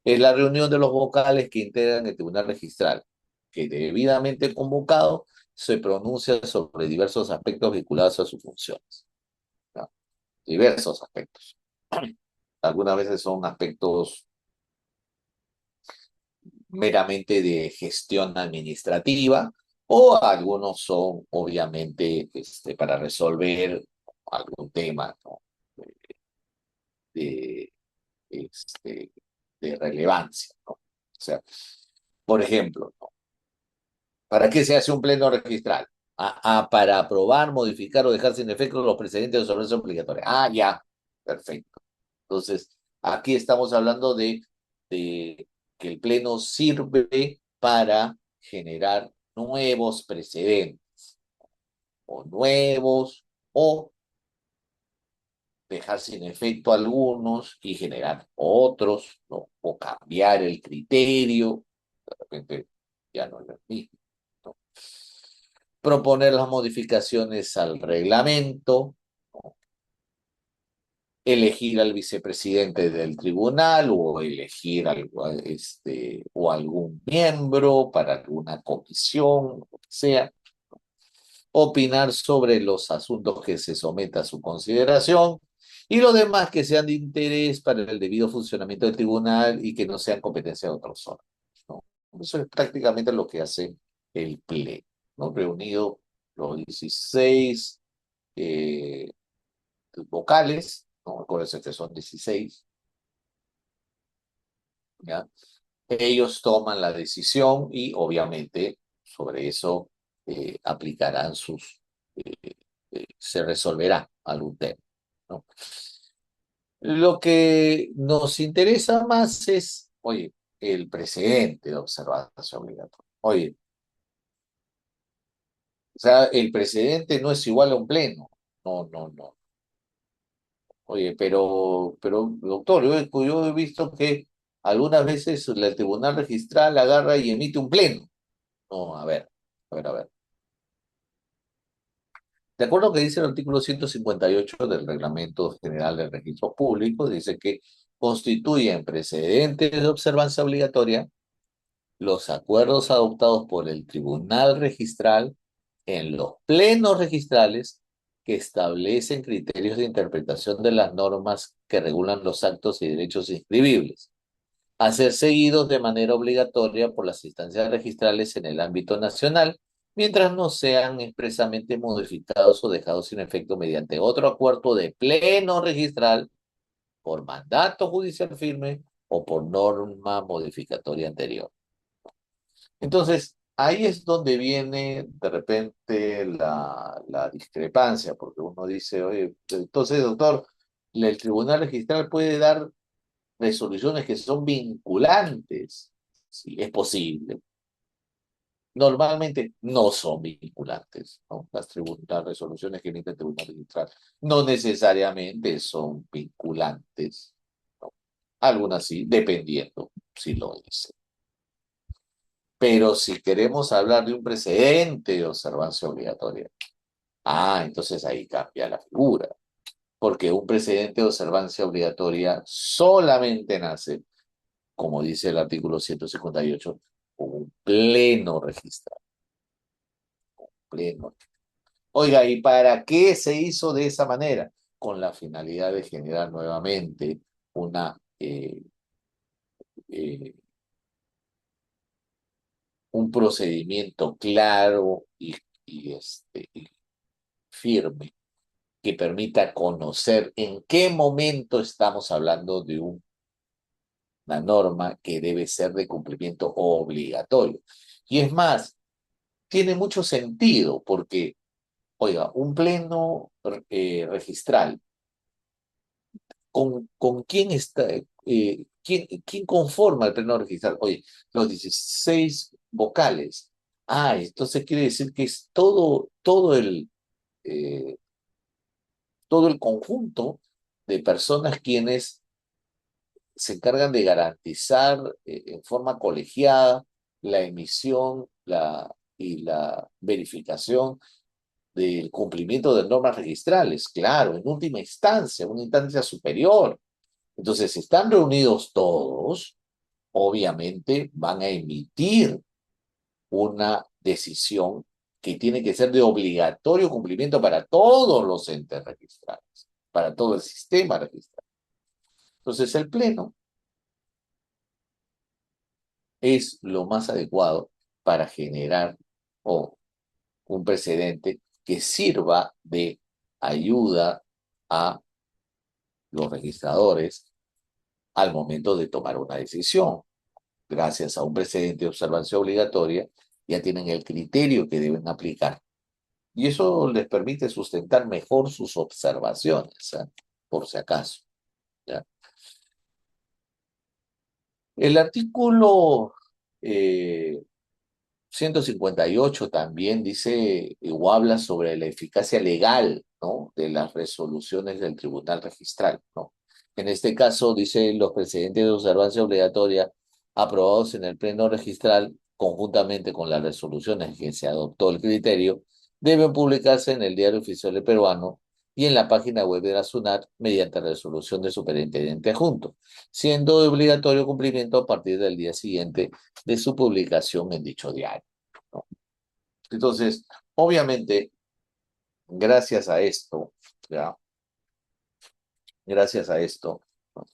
es la reunión de los vocales que integran el tribunal registral, que debidamente convocado se pronuncia sobre diversos aspectos vinculados a sus funciones. ¿No? Diversos aspectos. Algunas veces son aspectos meramente de gestión administrativa o algunos son obviamente para resolver algún tema, ¿no? de, este, de relevancia, ¿no? O sea, por ejemplo, ¿no? ¿Para qué se hace un pleno registral? Para aprobar, modificar o dejar sin efecto los precedentes de observancia obligatoria. Ya, perfecto. Entonces, aquí estamos hablando de que el pleno sirve para generar nuevos precedentes o nuevos o dejar sin efecto algunos y generar otros, ¿no? O cambiar el criterio, de repente ya no es lo mismo, ¿no? Proponer las modificaciones al reglamento, ¿no? Elegir al vicepresidente del tribunal o elegir o algún miembro para alguna comisión, lo que sea, opinar sobre los asuntos que se someta a su consideración y los demás que sean de interés para el debido funcionamiento del tribunal y que no sean competencia de otros órganos, ¿no? Eso es prácticamente lo que hace el Pleno, ¿no? Reunido los 16 eh, vocales, ¿no? Acuérdense que son 16, ¿ya? Ellos toman la decisión y obviamente sobre eso aplicarán se resolverá algún tema, ¿no? Lo que nos interesa más es, oye, el precedente de observación obligatoria. Oye, o sea, el precedente no es igual a un pleno. No, no, no. Oye, pero doctor, yo he visto que algunas veces el tribunal registral agarra y emite un pleno. No, a ver. De acuerdo a lo que dice el artículo 158 del Reglamento General del Registro Público, dice que constituyen precedentes de observancia obligatoria los acuerdos adoptados por el Tribunal Registral en los plenos registrales que establecen criterios de interpretación de las normas que regulan los actos y derechos inscribibles, a ser seguidos de manera obligatoria por las instancias registrales en el ámbito nacional, mientras no sean expresamente modificados o dejados sin efecto mediante otro acuerdo de pleno registral por mandato judicial firme o por norma modificatoria anterior. Entonces, ahí es donde viene de repente la discrepancia, porque uno dice, oye, entonces, doctor, el tribunal registral puede dar resoluciones que son vinculantes. Sí, es posible. Normalmente no son vinculantes, ¿no? Las resoluciones que emite el tribunal registral no necesariamente son vinculantes, ¿no? Algunas sí, dependiendo si lo dice. Pero si queremos hablar de un precedente de observancia obligatoria, entonces ahí cambia la figura, porque un precedente de observancia obligatoria solamente nace, como dice el artículo 158, con un pleno registral. pleno. Oiga, ¿y para qué se hizo de esa manera? Con la finalidad de generar nuevamente una, eh, un procedimiento claro y firme que permita conocer en qué momento estamos hablando de una norma que debe ser de cumplimiento obligatorio. Y es más, tiene mucho sentido porque, oiga, un pleno registral, ¿con quién está? ¿Quién conforma el pleno registral? Oye, los 16 vocales. Ah, entonces quiere decir que es eh, todo el conjunto de personas quienes se encargan de garantizar en forma colegiada la emisión y la verificación del cumplimiento de normas registrales, claro, en última instancia, una instancia superior. Entonces, si están reunidos todos, obviamente van a emitir una decisión que tiene que ser de obligatorio cumplimiento para todos los entes registrales, para todo el sistema registral. Entonces, el Pleno es lo más adecuado para generar un precedente que sirva de ayuda a los registradores al momento de tomar una decisión. Gracias a un precedente de observancia obligatoria, ya tienen el criterio que deben aplicar. Y eso les permite sustentar mejor sus observaciones, ¿eh? Por si acaso. ¿Ya? El artículo eh, 158 también dice o habla sobre la eficacia legal, ¿no? De las resoluciones del Tribunal Registral, ¿no? En este caso, dice los precedentes de observancia obligatoria aprobados en el Pleno Registral, conjuntamente con las resoluciones en que se adoptó el criterio, deben publicarse en el Diario Oficial del Peruano y en la página web de la SUNAT mediante resolución del superintendente adjunto, siendo de obligatorio cumplimiento a partir del día siguiente de su publicación en dicho diario, ¿no? Entonces, obviamente, gracias a esto, ¿ya? Gracias a esto, ¿no?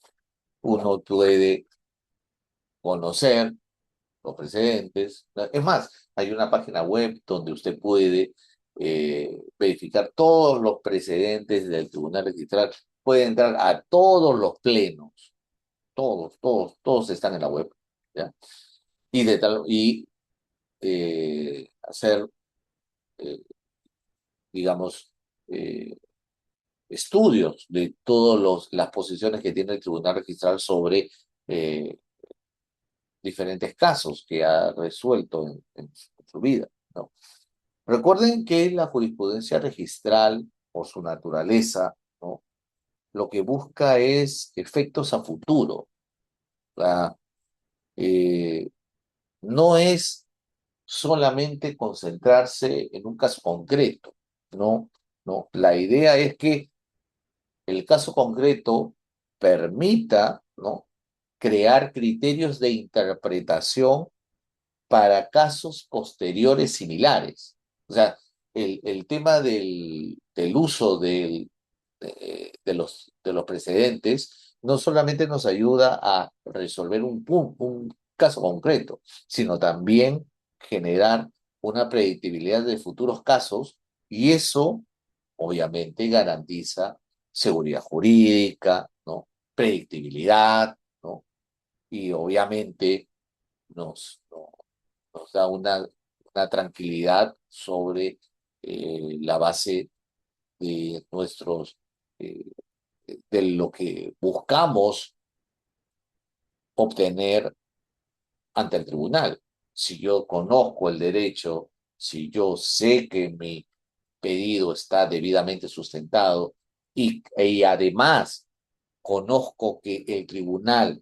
Uno puede conocer los precedentes. Es más, hay una página web donde usted puede verificar todos los precedentes del Tribunal Registral. Puede entrar a todos los plenos, todos están en la web, ¿ya? Y hacer, eh, digamos, eh, estudios de todas las posiciones que tiene el Tribunal Registral sobre eh, diferentes casos que ha resuelto en su vida, ¿no? Recuerden que la jurisprudencia registral, por su naturaleza, ¿no? Lo que busca es efectos a futuro. O sea, eh, no es solamente concentrarse en un caso concreto, ¿no? No, la idea es que el caso concreto permita, ¿no? Crear criterios de interpretación para casos posteriores similares. O sea, el tema del uso de los precedentes no solamente nos ayuda a resolver un caso concreto, sino también generar una predictibilidad de futuros casos y eso obviamente garantiza seguridad jurídica, ¿no? Predictibilidad, ¿no? Y obviamente nos da una tranquilidad sobre la base de eh, de lo que buscamos obtener ante el tribunal. Si yo conozco el derecho, si yo sé que mi pedido está debidamente sustentado y además conozco que el tribunal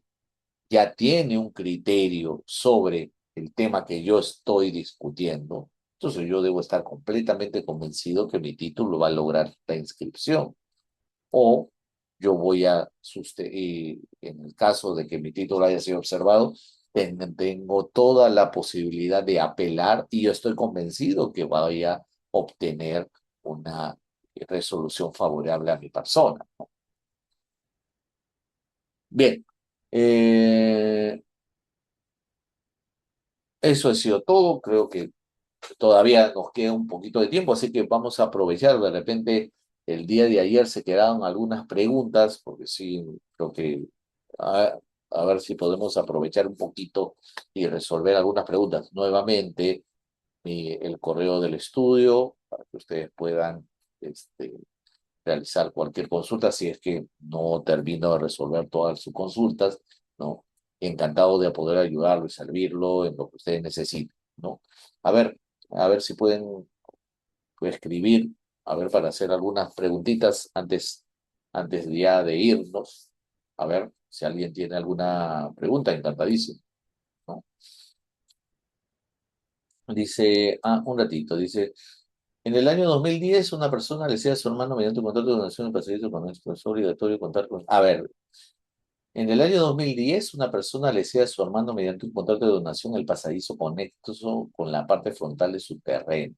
ya tiene un criterio sobre el tema que yo estoy discutiendo, entonces yo debo estar completamente convencido que mi título va a lograr la inscripción. O yo voy y en el caso de que mi título haya sido observado, tengo toda la posibilidad de apelar y yo estoy convencido que vaya obtener una resolución favorable a mi persona. Bien, eh, eso ha sido todo. Creo que todavía nos queda un poquito de tiempo, así que vamos a aprovechar. De repente, el día de ayer se quedaron algunas preguntas, porque sí, creo que a, a ver si podemos aprovechar un poquito y resolver algunas preguntas. Nuevamente, el correo del estudio para que ustedes puedan este, realizar cualquier consulta si es que no termino de resolver todas sus consultas, ¿no? Encantado de poder ayudarlo y servirlo en lo que ustedes necesiten, ¿no? A ver, a ver si pueden escribir, a ver, para hacer algunas preguntitas antes ya de irnos. A ver si alguien tiene alguna pregunta, encantadísimo, ¿no? Dice, un ratito, dice, en el año 2010 una persona le decía a su hermano mediante un contrato de donación de pasadizo con esto, es obligatorio contar con... A ver, en el año 2010 una persona le decía a su hermano mediante un contrato de donación el pasadizo conexo con la parte frontal de su terreno.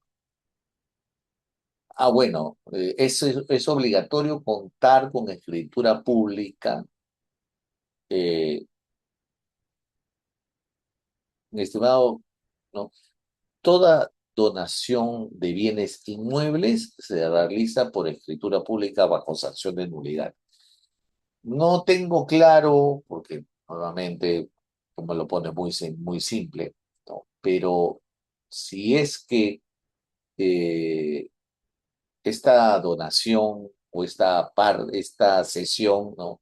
Bueno, es obligatorio contar con escritura pública, eh, mi estimado, ¿no? Toda donación de bienes inmuebles se realiza por escritura pública bajo sanción de nulidad. No tengo claro, porque nuevamente, como lo pone muy simple, ¿no? Pero si es que eh, esta donación o esta sesión, ¿no?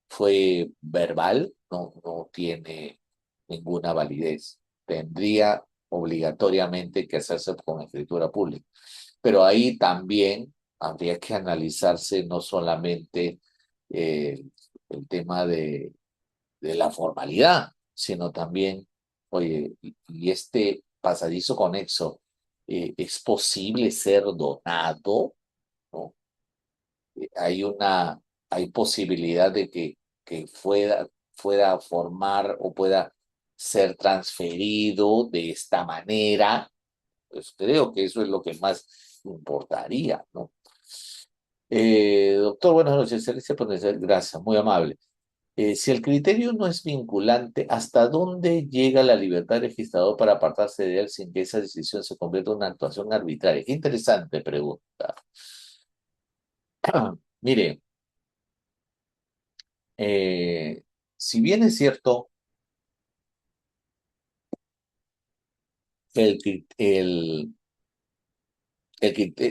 Fue verbal, no tiene ninguna validez. Tendría obligatoriamente que hacerse con escritura pública. Pero ahí también habría que analizarse no solamente eh, el tema de la formalidad, sino también, oye, y este pasadizo conexo, ¿es posible ser donado? ¿No? Hay posibilidad de que pueda formar o pueda ser transferido de esta manera. Pues creo que eso es lo que más importaría, ¿no? Doctor, buenas noches. Gracias, muy amable. Si el criterio no es vinculante, ¿hasta dónde llega la libertad del registrador para apartarse de él sin que esa decisión se convierta en una actuación arbitraria? Qué interesante pregunta. Mire, eh, si bien es cierto, el, cri-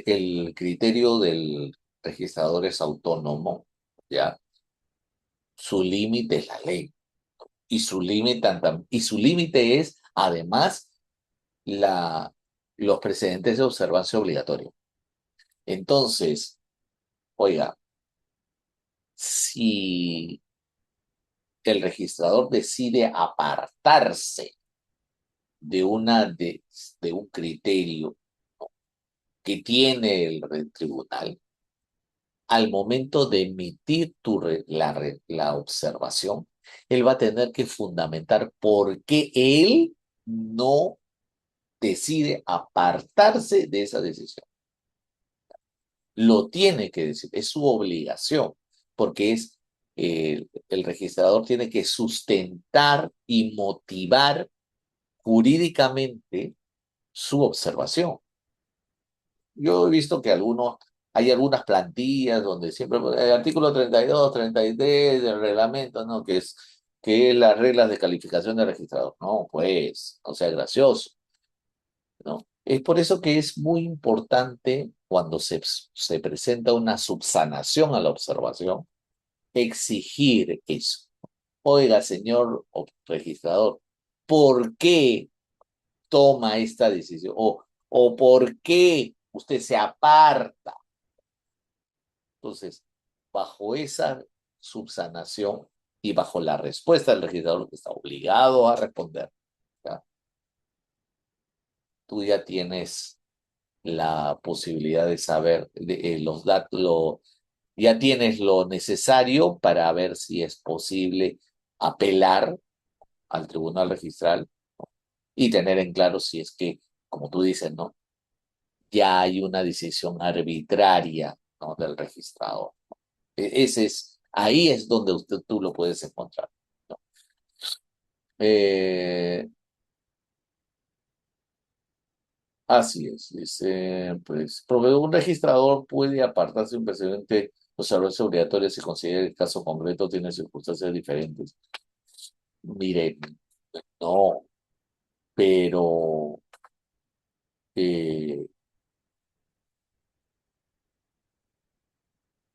el criterio del registrador es autónomo, ¿ya? Su límite es la ley. Y su límite es, además, la, los precedentes de observancia obligatoria. Entonces, oiga, si el registrador decide apartarse de un criterio que tiene el tribunal, al momento de emitir la observación, él va a tener que fundamentar por qué él no decide apartarse de esa decisión. Lo tiene que decir, es su obligación, porque el registrador tiene que sustentar y motivar jurídicamente su observación. Yo he visto que hay algunas plantillas donde siempre, el artículo 32, 33 del reglamento, ¿no? Que es las reglas de calificación de registrador. No, pues, no sea gracioso, ¿no? Es por eso que es muy importante cuando se presenta una subsanación a la observación, exigir eso. Oiga, señor registrador, ¿por qué toma esta decisión? O ¿por qué usted se aparta? Entonces, bajo esa subsanación y bajo la respuesta del registrador que está obligado a responder, ¿ya? Tú ya tienes la posibilidad de saber los datos, ya tienes lo necesario para ver si es posible apelar al tribunal registral y tener en claro si es que, como tú dices, ¿no? ya hay una decisión arbitraria, ¿no?, del registrador. Ahí es donde tú lo puedes encontrar, ¿no? Eh, Así es. Dice, pues, un registrador puede apartarse de un precedente observaciones obligatorias si considera que el caso concreto tiene circunstancias diferentes. Mire, no, pero eh,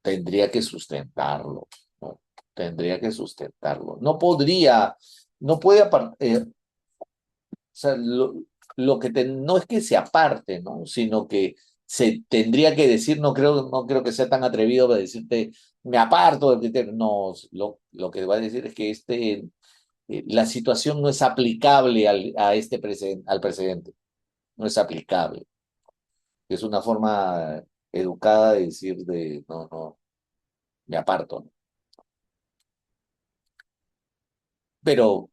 tendría que sustentarlo, ¿no? Tendría que sustentarlo. No puede o sea, no es que se aparte, ¿no? Sino que se tendría que decir, no creo que sea tan atrevido para decirte, me aparto del criterio. No, lo que va a decir es que la situación no es aplicable al precedente, no es aplicable. Es una forma educada de decir no, no, me aparto, ¿no? Pero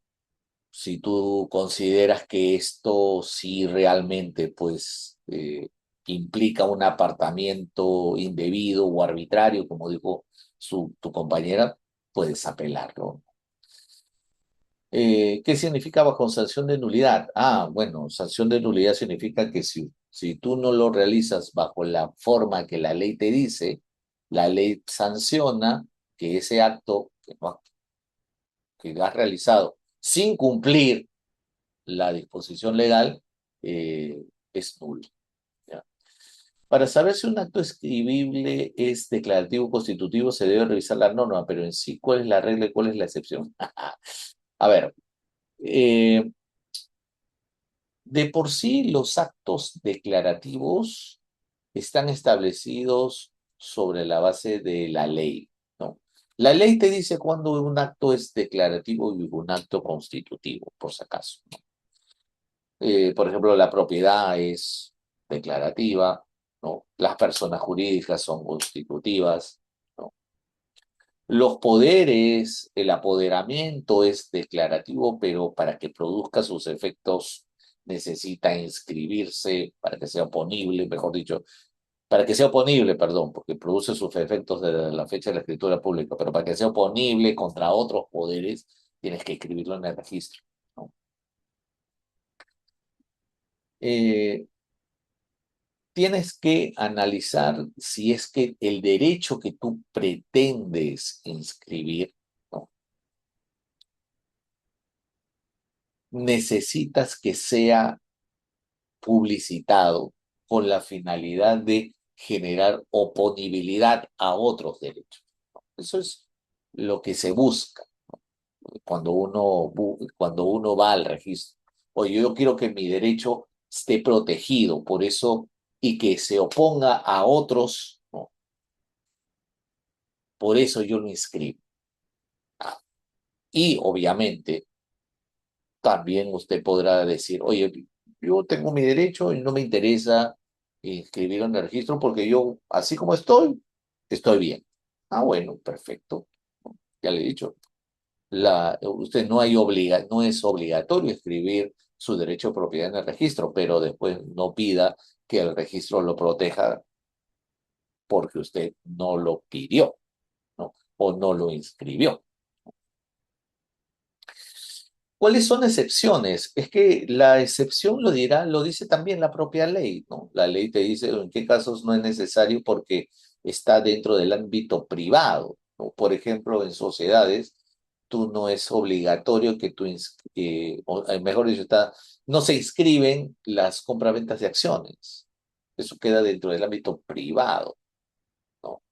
si tú consideras que esto sí realmente, pues, implica un apartamiento indebido o arbitrario, como dijo tu compañera, puedes apelarlo. ¿Qué significa bajo sanción de nulidad? Ah, bueno, sanción de nulidad significa que si tú no lo realizas bajo la forma que la ley te dice, la ley sanciona que ese acto que has realizado sin cumplir la disposición legal, es nulo, ¿ya? Para saber si un acto escribible es declarativo o constitutivo, se debe revisar la norma, pero en sí, ¿cuál es la regla y cuál es la excepción? A ver, eh, de por sí los actos declarativos están establecidos sobre la base de la ley, ¿no? La ley te dice cuándo un acto es declarativo y un acto constitutivo, por si acaso. Por ejemplo, la propiedad es declarativa, ¿no? Las personas jurídicas son constitutivas, ¿no? Los poderes, el apoderamiento es declarativo, pero para que produzca sus efectos necesita inscribirse para que sea oponible, mejor dicho, para que sea oponible, perdón, porque produce sus efectos desde la fecha de la escritura pública, pero para que sea oponible contra otros poderes, tienes que escribirlo en el registro, ¿no? Eh, Tienes que analizar si es que el derecho que tú pretendes inscribir, ¿no?, necesitas que sea publicitado con la finalidad de generar oponibilidad a otros derechos, ¿no? Eso es lo que se busca cuando uno va al registro. Oye, yo quiero que mi derecho esté protegido, por eso, y que se oponga a otros, ¿no? Por eso yo lo inscribo. Ah, y obviamente también usted podrá decir, oye, yo tengo mi derecho y no me interesa inscribirlo en el registro porque yo, así como estoy bien. Ah, bueno, perfecto. Ya le he dicho, usted no es obligatorio escribir su derecho de propiedad en el registro, pero después no pida que el registro lo proteja porque usted no lo pidió, ¿no? O no lo inscribió. ¿Cuáles son excepciones? Es que la excepción lo dice también la propia ley, ¿no? La ley te dice en qué casos no es necesario porque está dentro del ámbito privado, ¿no? Por ejemplo, en sociedades, tú no es obligatorio que mejor dicho, no se inscriben las compraventas de acciones. Eso queda dentro del ámbito privado, ¿no?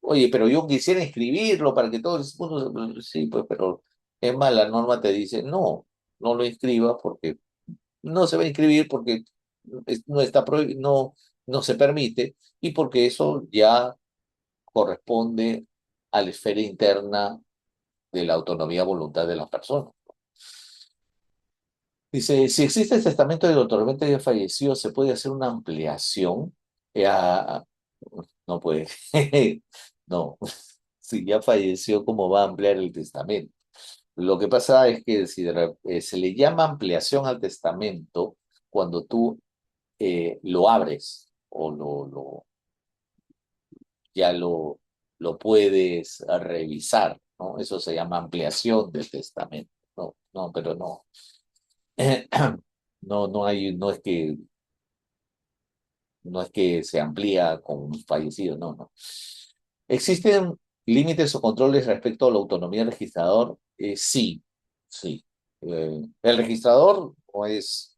Oye, pero yo quisiera inscribirlo para que todo el mundo. Sí, pues, pero es más, la norma te dice, no, no lo inscribas porque no se va a inscribir porque no está no se permite y porque eso ya corresponde a la esfera interna de la autonomía voluntad de las personas. Dice, si existe el testamento del otorgante ya fallecido, ¿se puede hacer una ampliación? Ah, no puede. No. Si ya falleció, ¿cómo va a ampliar el testamento? Lo que pasa es que se le llama ampliación al testamento cuando tú lo abres. o ya lo puedes revisar, ¿no? Eso se llama ampliación del testamento. No, no, pero no. No, no es que se amplía con un fallecido, no, no. ¿Existen límites o controles respecto a la autonomía del registrador? Sí, sí. El registrador no es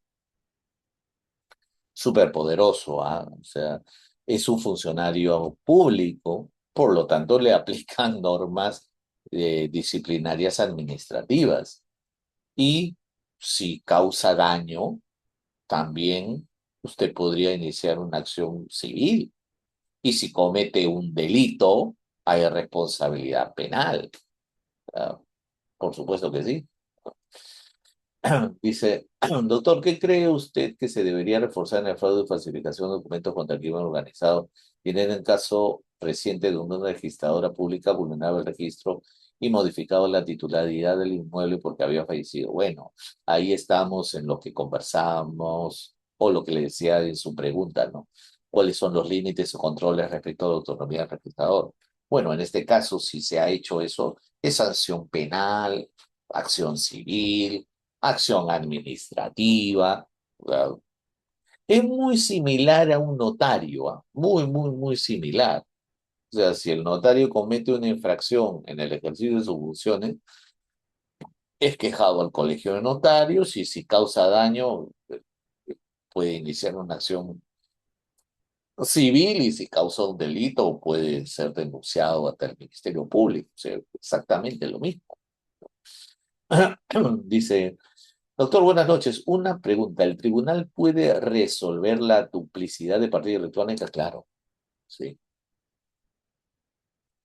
súper poderoso, ¿ah? O sea, es un funcionario público, por lo tanto le aplican normas disciplinarias administrativas. Y si causa daño, también usted podría iniciar una acción civil. Y si comete un delito, hay responsabilidad penal. Ah, por supuesto que sí. Dice, doctor, ¿qué cree usted que se debería reforzar en el fraude y falsificación de documentos contra el crimen organizado? Tienen el caso reciente de una registradora pública vulneraba el registro y modificado la titularidad del inmueble porque había fallecido. Bueno, ahí estamos en lo que conversamos o lo que le decía en su pregunta, ¿no? ¿Cuáles son los límites o controles respecto a la autonomía del registrador? Bueno, en este caso, si se ha hecho eso, es sanción penal, acción civil, acción administrativa. ¿Verdad? Es muy similar a un notario, ¿ah? Muy, muy, muy similar. O sea, si el notario comete una infracción en el ejercicio de sus funciones, es quejado al colegio de notarios y si causa daño, puede iniciar una acción civil y si causa un delito, puede ser denunciado ante el Ministerio Público. O sea, exactamente lo mismo. Dice, doctor, buenas noches. Una pregunta. ¿El tribunal puede resolver la duplicidad de partida electrónica? Claro, sí,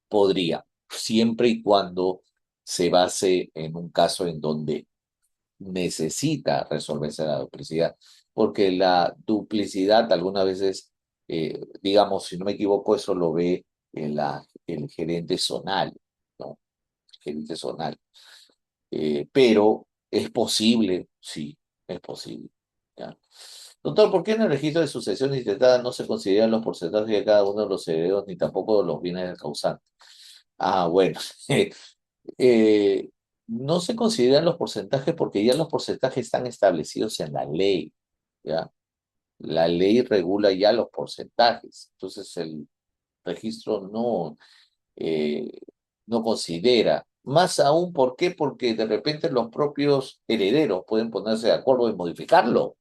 podría, siempre y cuando se base en un caso en donde necesita resolverse la duplicidad, porque la duplicidad algunas veces, digamos, si no me equivoco, eso lo ve el gerente zonal, ¿no? El gerente zonal. Pero es posible, sí, es posible. ¿Ya? Doctor, ¿por qué en el registro de sucesión intentada no se consideran los porcentajes de cada uno de los herederos ni tampoco los bienes del causante? Ah, bueno. Eh, no se consideran los porcentajes porque ya los porcentajes están establecidos en la ley, ¿ya? La ley regula ya los porcentajes. Entonces el registro eh, no considera. Más aún, ¿por qué? Porque de repente los propios herederos pueden ponerse de acuerdo en modificarlo.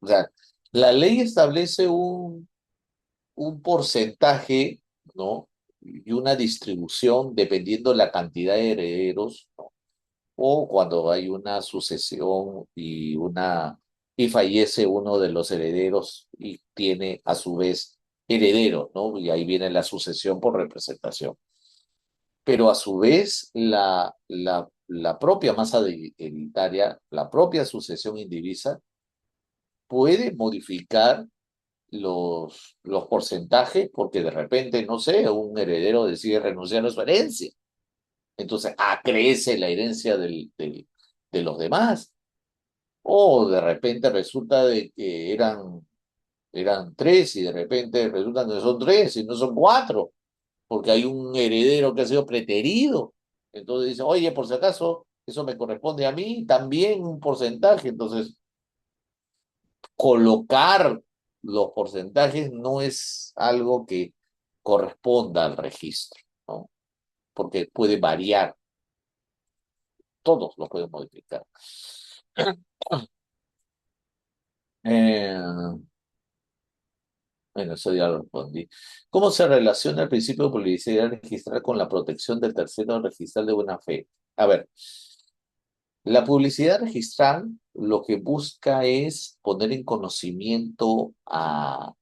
O sea, la ley establece un porcentaje, ¿no? Y una distribución dependiendo la cantidad de herederos, ¿no? O cuando hay una sucesión y fallece uno de los herederos y tiene a su vez herederos, ¿no? Y ahí viene la sucesión por representación. Pero a su vez la propia masa hereditaria, la propia sucesión indivisa, puede modificar los porcentajes porque de repente, no sé, un heredero decide renunciar a su herencia. Entonces, acrece la herencia de los demás. O de repente resulta de que eran tres y de repente resultan que son tres y no son cuatro porque hay un heredero que ha sido preterido. Entonces dice, oye, por si acaso, eso me corresponde a mí, también un porcentaje. Entonces, colocar los porcentajes no es algo que corresponda al registro, ¿no? Porque puede variar, todos lo pueden modificar. Eh, bueno, eso ya lo respondí. ¿Cómo se relaciona el principio de publicidad registral con la protección del tercero registral de buena fe? A ver, la publicidad registral lo que busca es poner en conocimiento a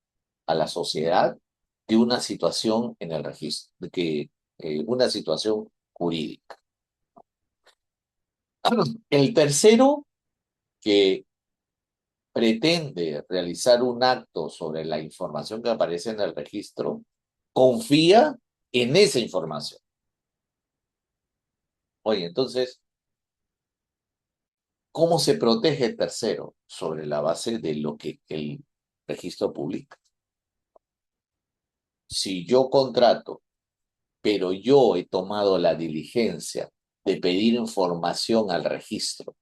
la sociedad de una situación en el registro, una situación jurídica. El tercero que pretende realizar un acto sobre la información que aparece en el registro, confía en esa información. Oye, entonces, ¿cómo se protege el tercero? Sobre la base de lo que el registro público. Si yo contrato, pero yo he tomado la diligencia de pedir información al registro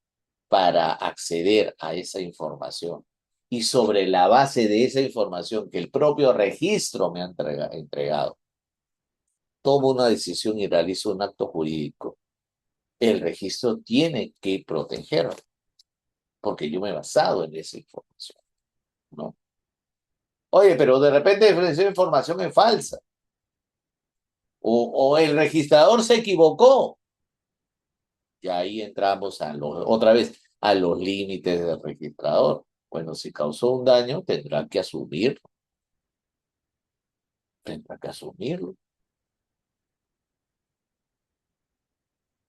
para acceder a esa información y sobre la base de esa información que el propio registro me ha entregado, tomo una decisión y realizo un acto jurídico, el registro tiene que protegerme porque yo me he basado en esa información, ¿no? Oye, pero de repente esa información es falsa o el registrador se equivocó. Y ahí entramos otra vez a los límites del registrador. Bueno, si causó un daño, tendrá que asumirlo.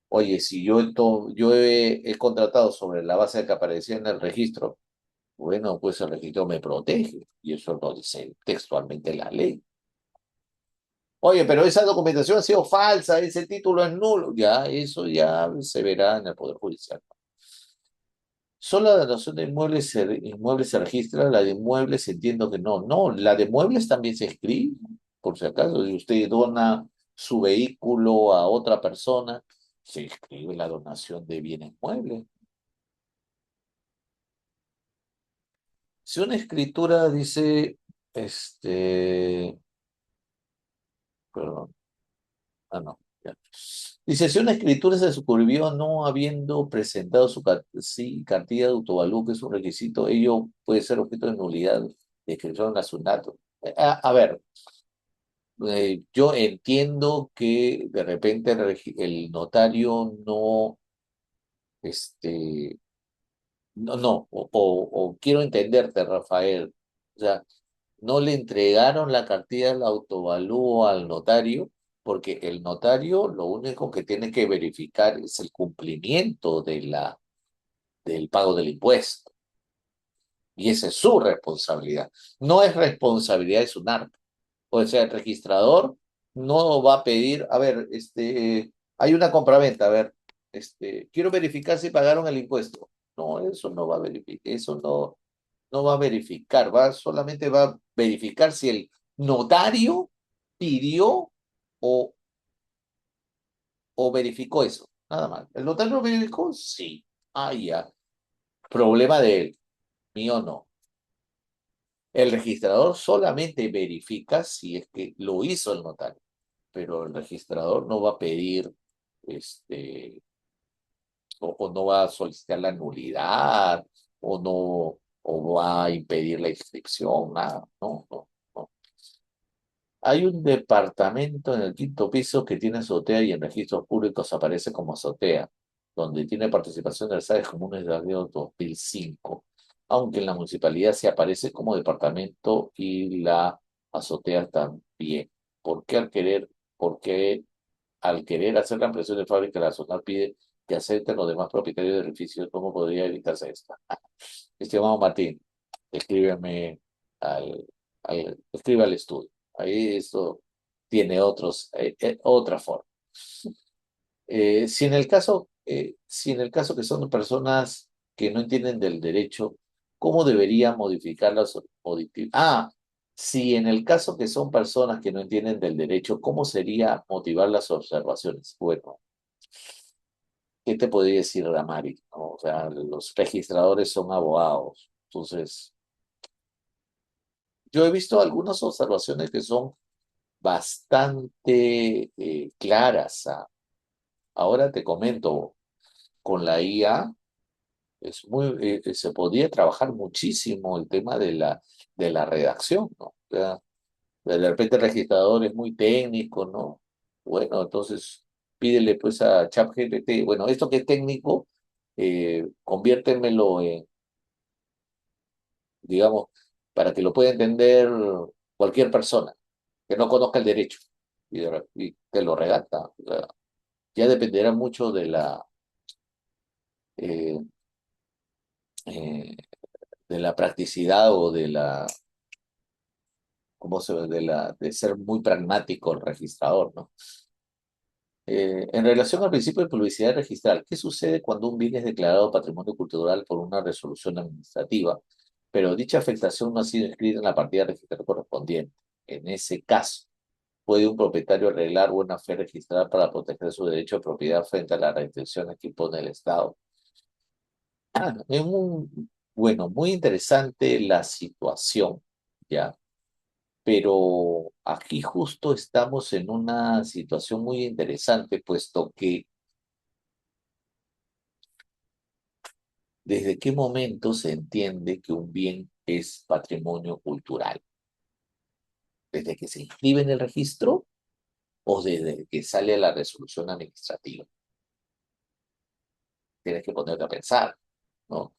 Oye, si yo he contratado sobre la base de que aparecía en el registro, bueno, pues el registro me protege y eso lo dice textualmente la ley. Oye, pero esa documentación ha sido falsa, ese título es nulo. Ya, eso ya se verá en el Poder Judicial. Solo la donación de inmuebles se registra, la de inmuebles entiendo que no. No, la de muebles también se escribe, por si acaso. Si usted dona su vehículo a otra persona, se escribe la donación de bienes muebles. Si una escritura dice, perdón, no, ya. Dice, si una escritura se suscribió no habiendo presentado sí, cartilla de autovalú, que es un requisito, ello puede ser objeto de nulidad de inscripción a su nato. A ver, yo entiendo que de repente el notario no, este, no, o quiero entenderte, Rafael, o sea, no le entregaron la cartilla del autovalúo al notario, porque el notario lo único que tiene que verificar es el cumplimiento del pago del impuesto, y esa es su responsabilidad, no es responsabilidad de SUNAT. O sea, el registrador no va a pedir, a ver, hay una compraventa, a ver, quiero verificar si pagaron el impuesto. No, eso no va a verificar, eso no va a verificar, solamente va a verificar si el notario pidió o, o verificó eso, nada más. ¿El notario lo verificó? Sí. Ah, ya. Problema de él, mío no. El registrador solamente verifica si es que lo hizo el notario, pero el registrador no va a pedir, este, o no va a solicitar la nulidad, o no, o va a impedir la inscripción, nada, no, no, no. Hay un departamento en el quinto piso que tiene azotea y en registros públicos aparece como azotea, donde tiene participación de las áreas comunes del año 2005, aunque en la municipalidad se aparece como departamento y la azotea también. ¿Por qué por qué al querer hacer la ampliación de fábrica, la zona pide que acepten los demás propietarios del edificio? ¿Cómo podría evitarse esto? Estimado Martín, escríbeme escribe al estudio. Ahí esto tiene otra forma. Si en el caso que son personas que no entienden del derecho, ¿cómo debería modificar si en el caso que son personas que no entienden del derecho, ¿cómo sería motivar las observaciones? Bueno, ¿qué te podría decir, Damari? ¿No? O sea, los registradores son abogados. Entonces, yo he visto algunas observaciones que son bastante claras. Ahora te comento, con la IA se podría trabajar muchísimo el tema de la redacción, ¿no? O sea, de repente el registrador es muy técnico, ¿no? Bueno, entonces pídele pues a ChatGPT, bueno, esto que es técnico, conviértemelo en, digamos, para que lo pueda entender cualquier persona que no conozca el derecho y te lo redacta. O sea, ya dependerá mucho eh, eh, de la practicidad o ¿cómo se ve? De ser muy pragmático el registrador, ¿no? En relación al principio de publicidad registral, ¿qué sucede cuando un bien es declarado patrimonio cultural por una resolución administrativa? pero dicha afectación no ha sido inscrita en la partida registral correspondiente. En ese caso, puede un propietario arreglar buena fe registrada para proteger su derecho de propiedad frente a las restricciones que impone el Estado. Es muy, bueno, muy interesante la situación, ¿ya? Pero aquí justo estamos en una situación muy interesante, puesto que ¿desde qué momento se entiende que un bien es patrimonio cultural? ¿Desde que se inscribe en el registro o desde que sale la resolución administrativa? Tienes que ponerte a pensar, ¿no?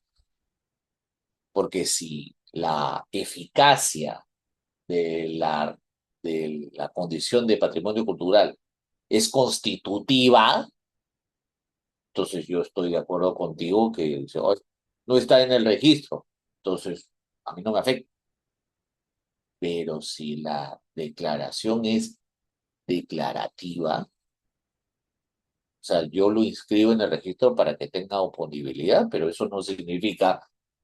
Porque si la eficacia de la condición de patrimonio cultural es constitutiva, entonces yo estoy de acuerdo contigo que dice, "Oye, no está en el registro, entonces a mí no me afecta". Pero si la declaración es declarativa, o sea, yo lo inscribo en el registro para que tenga oponibilidad, pero eso no significa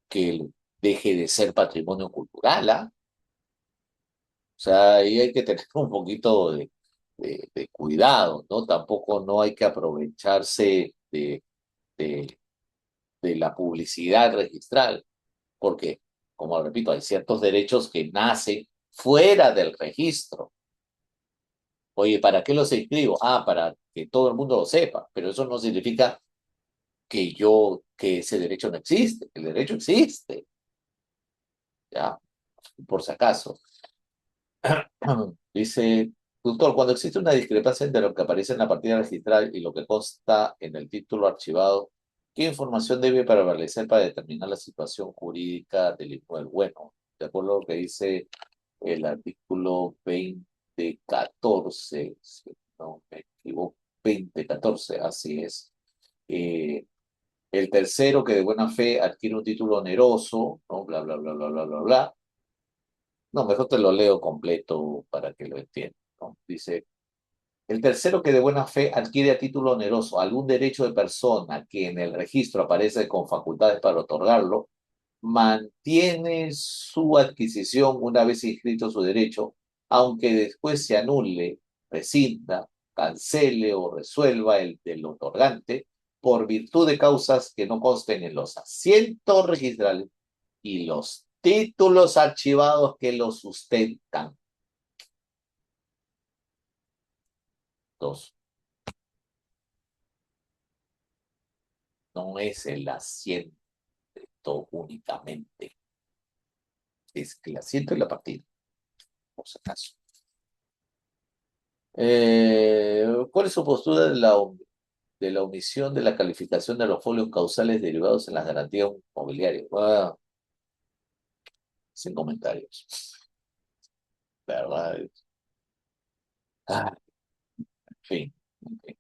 que deje de ser patrimonio cultural, ¿ah? O sea, ahí hay que tener un poquito de cuidado, ¿no? Tampoco no hay que aprovecharse de, de la publicidad registral, porque, como repito, hay ciertos derechos que nacen fuera del registro. Oye, ¿para qué los inscribo? Ah, para que todo el mundo lo sepa, pero eso no significa que ese derecho no existe. El derecho existe, ya, por si acaso. Dice, doctor, cuando existe una discrepancia entre lo que aparece en la partida registral y lo que consta en el título archivado, ¿qué información debe prevalecer para determinar la situación jurídica del inmueble? Bueno, de acuerdo a lo que dice el artículo 2014, si no me equivoco, 2014, así es. Eh, el tercero que de buena fe adquiere un título oneroso, ¿no? Bla, bla, bla, bla, bla, bla, bla. No, mejor te lo leo completo para que lo entiendas, ¿no? Dice, el tercero que de buena fe adquiere a título oneroso algún derecho de persona que en el registro aparece con facultades para otorgarlo, mantiene su adquisición una vez inscrito su derecho, aunque después se anule, rescinda, cancele o resuelva el del otorgante por virtud de causas que no consten en los asientos registrales y los títulos archivados que lo sustentan. Dos, no es el asiento únicamente, es el asiento y la partida, por si acaso. ¿Cuál es su postura de la omisión de la calificación de los folios causales derivados en las garantías inmobiliarias? Bueno, sin comentarios. La verdad. En fin. Ok.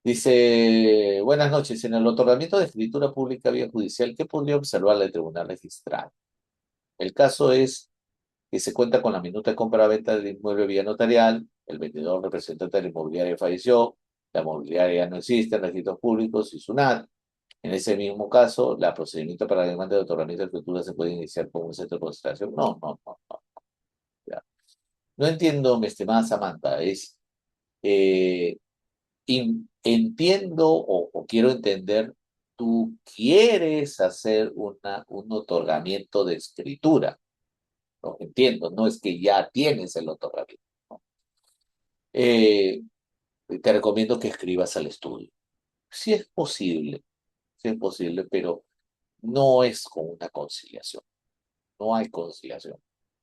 Dice, buenas noches. En el otorgamiento de escritura pública vía judicial, ¿qué podría observar el tribunal registral? El caso es que se cuenta con la minuta de compra-venta del inmueble vía notarial, el vendedor representante de la inmobiliaria falleció, la inmobiliaria ya no existe en registros públicos y SUNAT. En ese mismo caso, el procedimiento para la demanda de otorgamiento de escritura se puede iniciar con un centro de concentración. No, no, no, no. Ya. No entiendo, mi estimada Samantha, eh, entiendo o quiero entender, tú quieres hacer un otorgamiento de escritura, ¿no? Entiendo, no es que ya tienes el otorgamiento, ¿no? Eh, te recomiendo que escribas al estudio. Sí es posible, pero no es con una conciliación, no hay conciliación.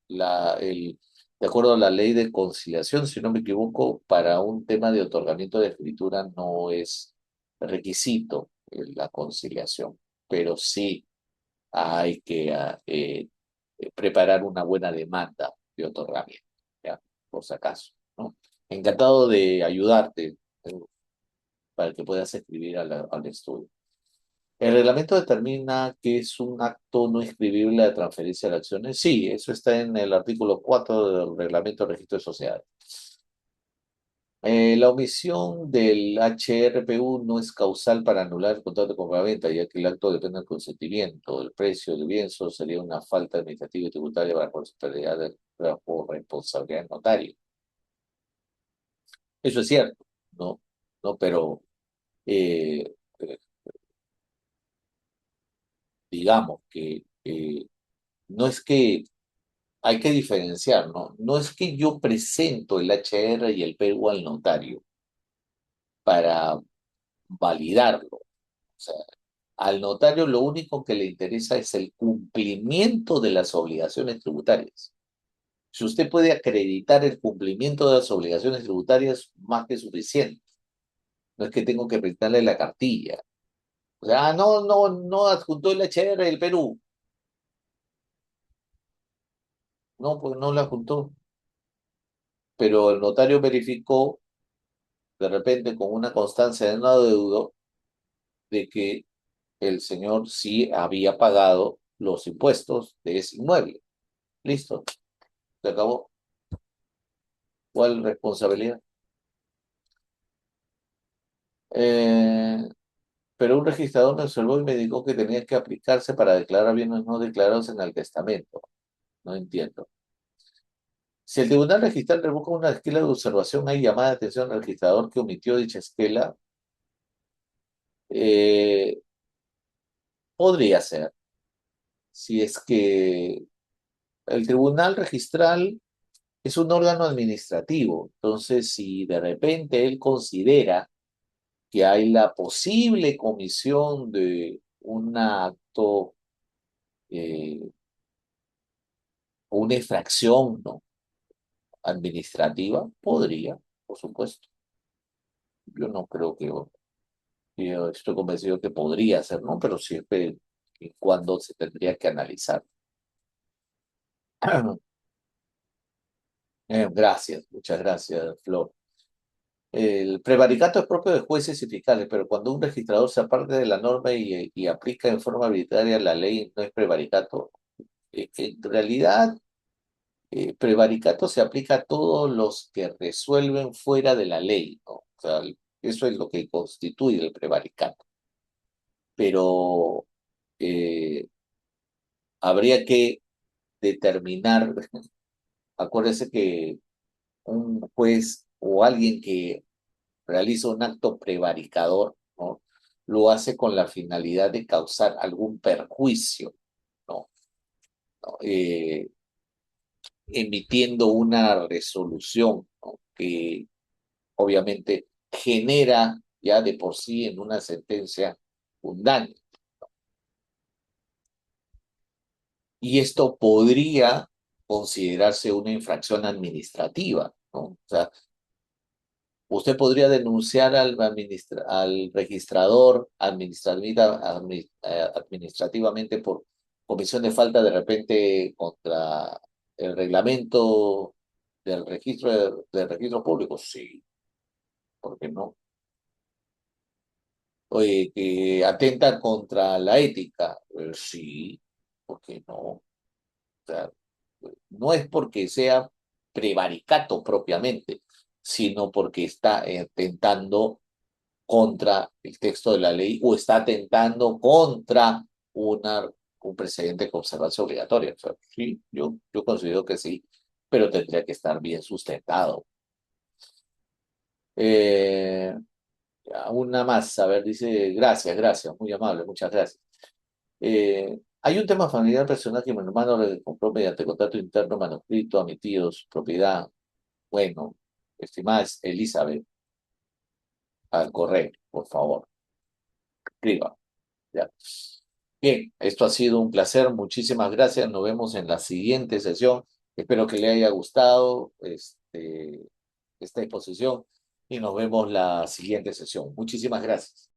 De acuerdo a la ley de conciliación, si no me equivoco, para un tema de otorgamiento de escritura no es requisito la conciliación, pero sí hay que preparar una buena demanda de otorgamiento, ¿ya? Por si acaso, ¿no? Encantado de ayudarte para que puedas escribir al estudio. ¿El reglamento determina que es un acto no inscribible de transferencia de acciones? Sí, eso está en el artículo 4 del reglamento de registro de sociedades. La omisión del HRPU no es causal para anular el contrato de compraventa, ya que el acto depende del consentimiento. El precio del bien solo sería una falta administrativa y tributaria bajo bajo responsabilidad del notario. Eso es cierto, ¿no? No, pero eh, eh, digamos que no es que hay que diferenciar, ¿no? No es que yo presento el HR y el PU al notario para validarlo. O sea, al notario lo único que le interesa es el cumplimiento de las obligaciones tributarias. Si usted puede acreditar el cumplimiento de las obligaciones tributarias, más que suficiente. No es que tengo que presentarle la cartilla. O sea, no adjuntó el HR del Perú. No, pues no la adjuntó. Pero el notario verificó de repente con una constancia de un adeudo de que el señor sí había pagado los impuestos de ese inmueble. Listo, se acabó. ¿Cuál responsabilidad? Eh, pero un registrador me observó y me dijo que tenía que aplicarse para declarar bienes no declarados en el testamento. No entiendo. Si el tribunal registral revoca una esquela de observación, hay llamada de atención al registrador que omitió dicha esquela. Eh, Podría ser, si es que el tribunal registral es un órgano administrativo. Entonces, si de repente él considera que hay la posible comisión de un acto eh, o una infracción, ¿no? administrativa, podría, por supuesto. Yo no creo yo estoy convencido que podría ser, ¿no? Pero siempre y cuando se tendría que analizar. Gracias, muchas gracias, Flor. El prevaricato es propio de jueces y fiscales, pero cuando un registrador se aparte de la norma y aplica en forma arbitraria la ley, no es prevaricato. En realidad, prevaricato se aplica a todos los que resuelven fuera de la ley, ¿no? O sea, eso es lo que constituye el prevaricato. Pero eh, habría que determinar, acuérdese que un juez o alguien que realiza un acto prevaricador, ¿no? Lo hace con la finalidad de causar algún perjuicio, ¿no? ¿No? Emitiendo una resolución, ¿no? Que obviamente genera ya de por sí en una sentencia un daño. Y esto podría considerarse una infracción administrativa, ¿no? O sea, usted podría denunciar al registrador administrativamente por comisión de falta de repente contra el reglamento del registro público. Sí, ¿por qué no? Oye, que atenta contra la ética. Sí, ¿por qué no? O sea, no es porque sea prevaricato propiamente, sino porque está atentando contra el texto de la ley o está atentando contra una, un precedente de conservación obligatoria. O sea, sí, yo considero que sí, pero tendría que estar bien sustentado. Eh, una más, a ver, dice, gracias, muy amable, muchas gracias. Hay un tema familiar personal que mi hermano le compró mediante contrato interno manuscrito a mi tío, su propiedad. Bueno, estimada Elizabeth, al correo, por favor, escriba. Ya. Bien, esto ha sido un placer. Muchísimas gracias. Nos vemos en la siguiente sesión. Espero que le haya gustado esta exposición y nos vemos la siguiente sesión. Muchísimas gracias.